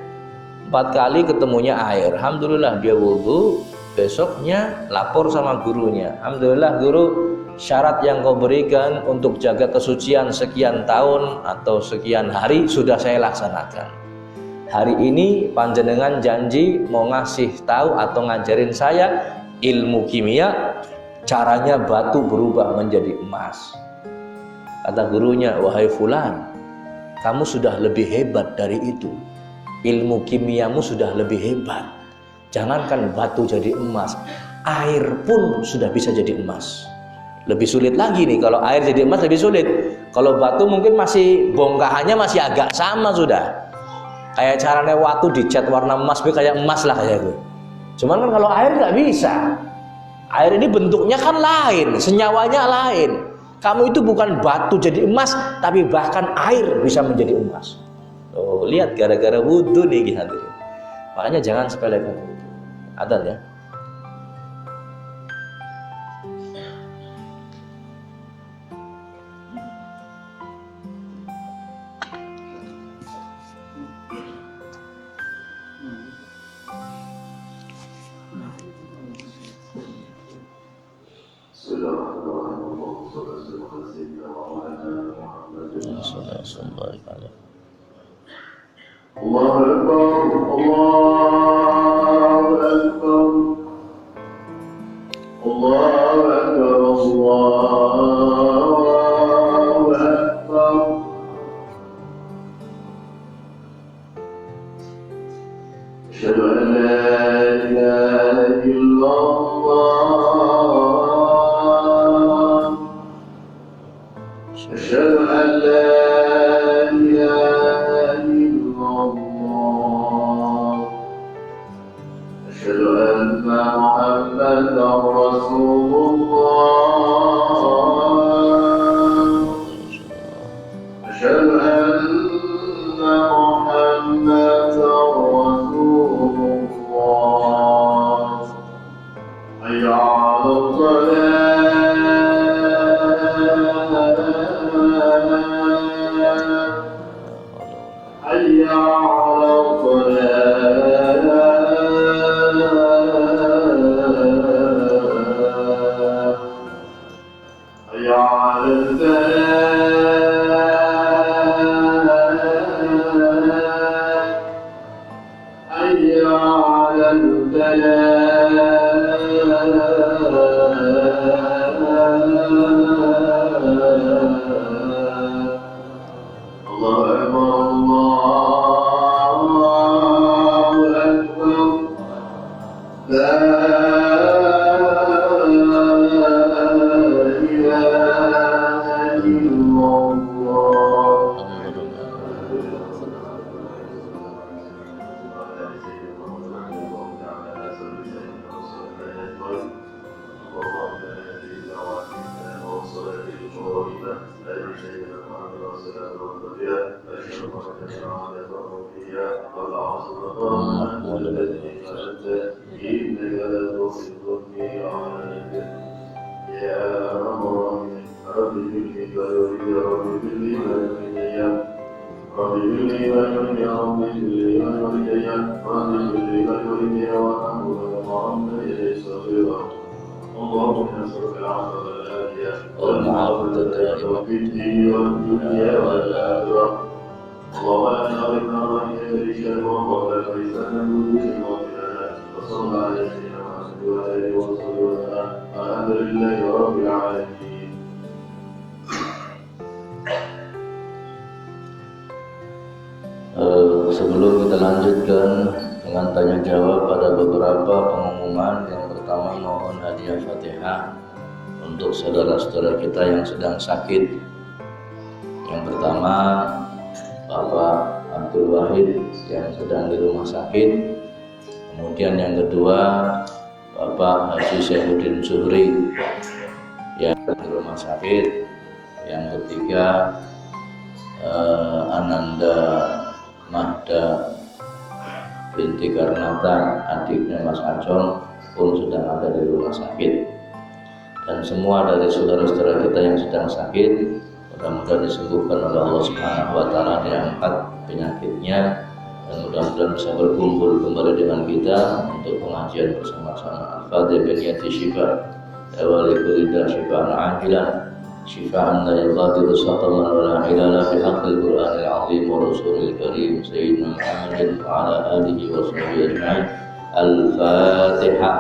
4 kali ketemunya air, alhamdulillah dia wudhu. Besoknya lapor sama gurunya, alhamdulillah guru, syarat yang kau berikan untuk jaga kesucian sekian tahun atau sekian hari sudah saya laksanakan. Hari ini panjenengan janji mau ngasih tahu atau ngajarin saya ilmu kimia, caranya batu berubah menjadi emas. Kata gurunya, wahai fulan, kamu sudah lebih hebat dari itu. Ilmu kimiamu sudah lebih hebat. Jangankan batu jadi emas, air pun sudah bisa jadi emas. Lebih sulit lagi nih, kalau air jadi emas lebih sulit. Kalau batu mungkin masih bongkahannya masih agak sama sudah. Kayak caranya watu dicat warna emas, kayak emas lah kayak gue. Cuman kan kalau air nggak bisa. Air ini bentuknya kan lain, senyawanya lain. Kamu itu bukan batu jadi emas, tapi bahkan air bisa menjadi emas. Oh, lihat gara-gara wudhu nih hadirin. Makanya jangan sepelekan wudhu. Adzan ya. Allahu Akbar, Allahu Akbar. الله أكبر الله أكبر أشهد أن لا إله إلا الله أشهد أن لا إله إلا الله أشهد أن محمدا رسول الله أشهد أن محمدا رسول الله حي على الصلاة حي على الصلاة حي على الفلاح حي على الفلاح الله أكبر الله أكبر لا إله إلا الله اللهم انصر العبد والآلية والمعبد دائما في الدين والدنيا والآخرة اللهم لا نغفنا رحمة رجال وقال فإسانا نبوك وفلنا وصلى الله على سيدنا محمد وآله وصحبه وسلم الحمد لله رب العالمين. Sebelum kita lanjutkan dengan tanya jawab, pada beberapa pengumuman. Yang pertama, mohon hadiah Fatihah untuk saudara-saudara kita yang sedang sakit. Yang pertama, Bapak Abdul Wahid yang sedang di rumah sakit. Kemudian yang kedua, Bapak Haji Syaifuddin Zuhri yang di rumah sakit. Yang ketiga, Ananda Mahda binti Karnata, adiknya Mas Acong, pun sedang ada di rumah sakit. Dan semua dari saudara-saudara kita yang sedang sakit, mudah-mudahan disembuhkan oleh Allah Subhanahu wa Ta'ala, diangkat penyakitnya, dan mudah-mudahan bisa berkumpul kembali dengan kita untuk pengajian bersama-sama. Al-Fatihah bin Yati Syifa Ewali Kulida Syifa'an Ajilan Syifa'an la yughadiru saqaman wa la ilala bihaqqil Qur'anil azim wa rasulil karim Sayyidina Muhammadin wa ala alihi wa sahbihi ajma'in. Al-Fatihah.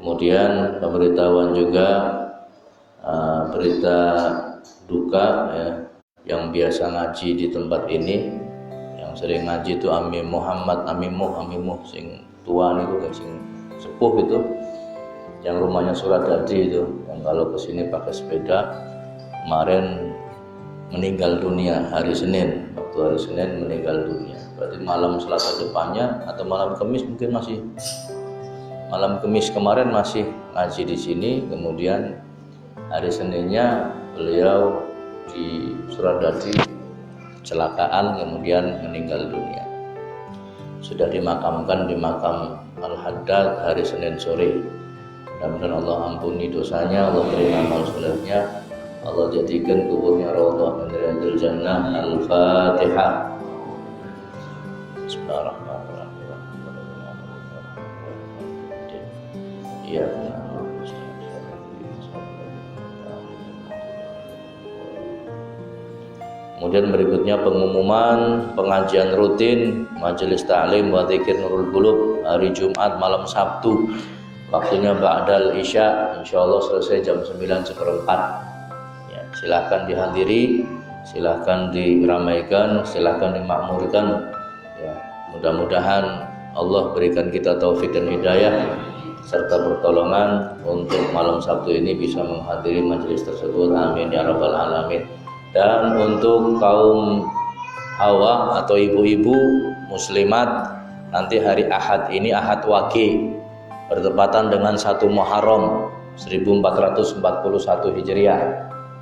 Kemudian pemberitahuan juga berita duka ya, yang biasa ngaji di tempat ini, yang sering ngaji itu Ami Muhammad Amimuh sing tua itu, sing sepuh itu, yang rumahnya Suradadi itu, yang kalau kesini pakai sepeda, kemarin meninggal dunia hari Senin. Waktu hari Senin meninggal dunia, berarti malam Selasa depannya atau malam Kamis, mungkin masih malam Kamis kemarin masih ngaji di sini. Kemudian hari Seninnya beliau di Suradadi kecelakaan, kemudian meninggal dunia. Sudah dimakamkan di makam Al-Haddad hari Senin sore. Mudah-mudahan Allah ampuni dosanya, Allah terima amal solehnya, Allah jadikan kuburnya raudhah min riyadil jannah. Al-Fatihah. Bismillahirrahmanirrahim. Ya Kemudian berikutnya pengumuman pengajian rutin Majelis Ta'lim wa Dzikir Nurul Qulub hari Jumat malam Sabtu. Waktunya ba'dal Isya, insyaallah selesai jam 9:04. Ya, silahkan dihadiri, silahkan diramaikan, silahkan dimakmurkan. Ya, mudah-mudahan Allah berikan kita taufik dan hidayah serta pertolongan untuk malam Sabtu ini bisa menghadiri majelis tersebut. Amin ya rabbal alamin. Dan untuk kaum hawa atau ibu-ibu muslimat, nanti hari Ahad ini Ahad Waqi bertepatan dengan 1 Muharram 1441 Hijriah,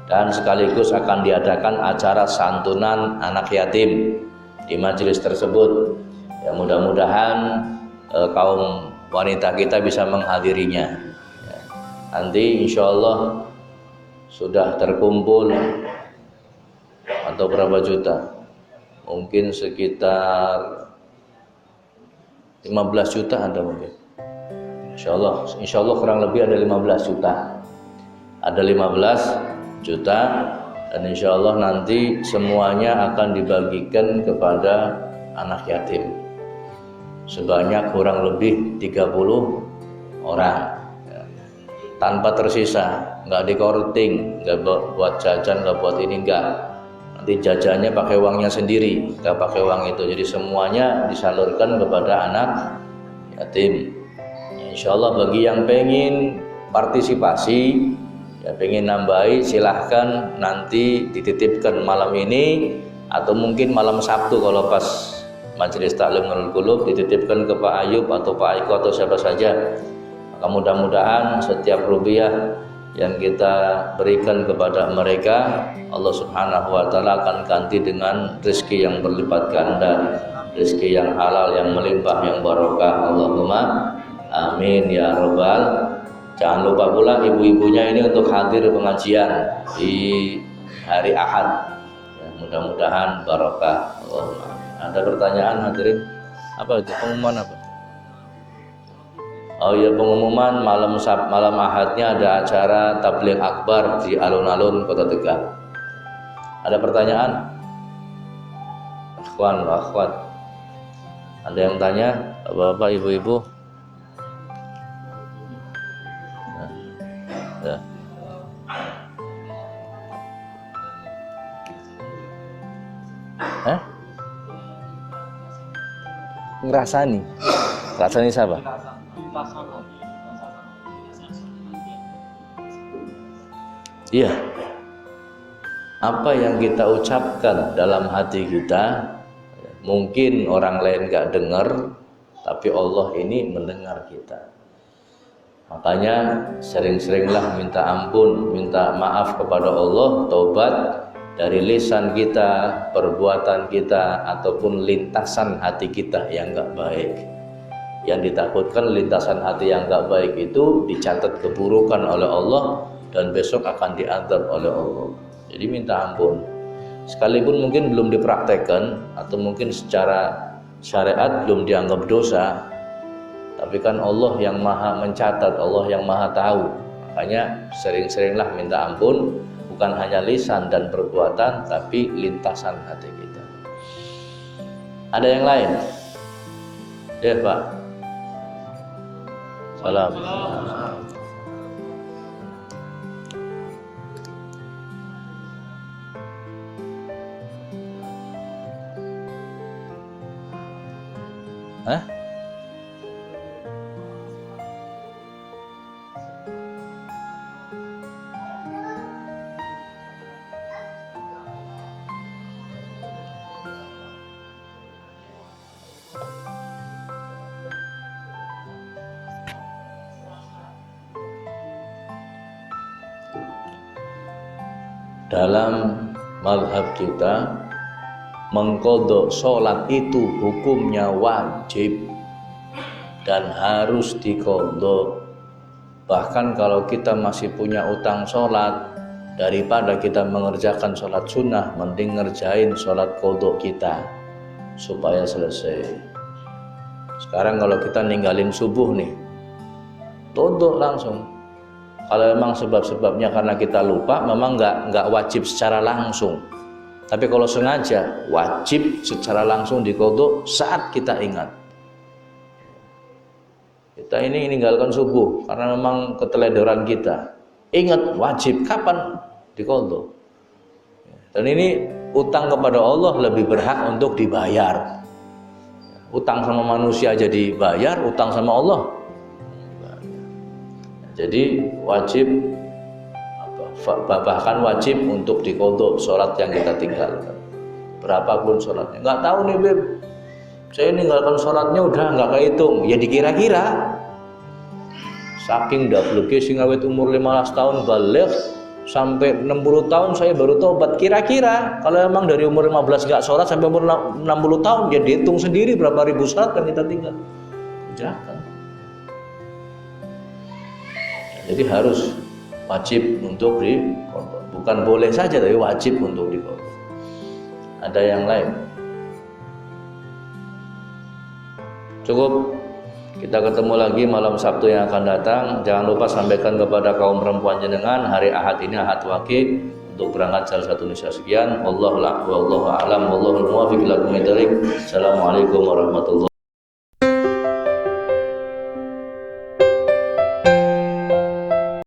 dan sekaligus akan diadakan acara santunan anak yatim di majelis tersebut. Ya, mudah-mudahan kaum wanita kita bisa menghadirinya. Ya, nanti insya Allah sudah terkumpul atau berapa juta? Mungkin sekitar 15 juta ada mungkin. Insya Allah kurang lebih ada 15 juta. Ada 15 juta dan insya Allah nanti semuanya akan dibagikan kepada anak yatim. Sebanyak kurang lebih 30 orang. Tanpa tersisa, nggak dikorting, nggak buat jajan, nggak buat ini, nggak. Nanti jajannya pakai uangnya sendiri, nggak pakai uang itu. Jadi semuanya disalurkan kepada anak yatim. Insya Allah bagi yang pengen partisipasi, ya pengen nambahi, silahkan nanti dititipkan malam ini atau mungkin malam Sabtu kalau pas Majelis Ta'lim Nurul Qulub dititipkan ke Pak Ayub atau Pak Aiko atau siapa saja. Maka mudah-mudahan setiap rupiah yang kita berikan kepada mereka, Allah Subhanahu wa Ta'ala akan ganti dengan rezeki yang berlipat ganda, rezeki yang halal, yang melimpah, yang barokah. Allahumma amin ya rabbal. Jangan lupa pula ibu-ibunya ini untuk hadir pengajian di hari Ahad. Ya, mudah-mudahan barokah. Allahumma. Ada pertanyaan hadirin? Apa itu pengumuman apa? Oh ya, pengumuman malam Ahadnya ada acara tabligh akbar di alun-alun Kota Tegal. Ada pertanyaan? Akhwan, akhwat. Ada yang tanya? Bapak, ibu-ibu? Ya. Ngerasani siapa? Iya. Apa yang kita ucapkan dalam hati kita, mungkin orang lain gak dengar, tapi Allah ini mendengar kita. Makanya sering-seringlah minta ampun, minta maaf kepada Allah, taubat dari lisan kita, perbuatan kita, ataupun lintasan hati kita yang gak baik. Yang ditakutkan lintasan hati yang gak baik itu dicatat keburukan oleh Allah dan besok akan diazab oleh Allah. Jadi minta ampun. Sekalipun mungkin belum dipraktekkan atau mungkin secara syariat belum dianggap dosa, tapi kan Allah yang maha mencatat, Allah yang maha tahu. Makanya sering-seringlah minta ampun, bukan hanya lisan dan perbuatan, tapi lintasan hati kita. Ada yang lain? Ya Pak. Salam. Hah? Dalam mazhab kita, mengqadha sholat itu hukumnya wajib dan harus diqadha. Bahkan kalau kita masih punya utang sholat, daripada kita mengerjakan sholat sunnah, mending ngerjain sholat qadha kita supaya selesai. Sekarang kalau kita ninggalin subuh nih, qadha langsung. Kalau memang sebab-sebabnya karena kita lupa, memang nggak wajib secara langsung. Tapi kalau sengaja, wajib secara langsung diqadha saat kita ingat. Kita ini meninggalkan subuh karena memang keteledoran kita. Ingat wajib, kapan diqadha? Dan ini utang kepada Allah lebih berhak untuk dibayar. Utang sama manusia aja dibayar, utang sama Allah. Jadi wajib, bahkan wajib untuk diqadha sholat yang kita tinggalkan. Berapapun sholatnya. Nggak tahu nih Beb, saya ninggalkan sholatnya udah nggak kehitung. Ya dikira-kira. Saking dableke sing awet umur 15 tahun balik sampai 60 tahun saya baru tobat. Kira-kira kalau emang dari umur 15 nggak sholat sampai umur 60 tahun, ya dihitung sendiri berapa ribu sholat yang kita tinggal. Jangan. Jadi harus wajib untuk diqadha. Bukan boleh saja, tapi wajib untuk diqadha. Ada yang lain? Cukup. Kita ketemu lagi malam Sabtu yang akan datang. Jangan lupa sampaikan kepada kaum perempuan jenengan hari Ahad ini, Ahad Waqi, untuk berangkat salah satu Indonesia sekian. Wallahu a'lam, wallahu muwaffiq ila aqwamit thoriq. Assalamualaikum warahmatullahi wabarakatuh.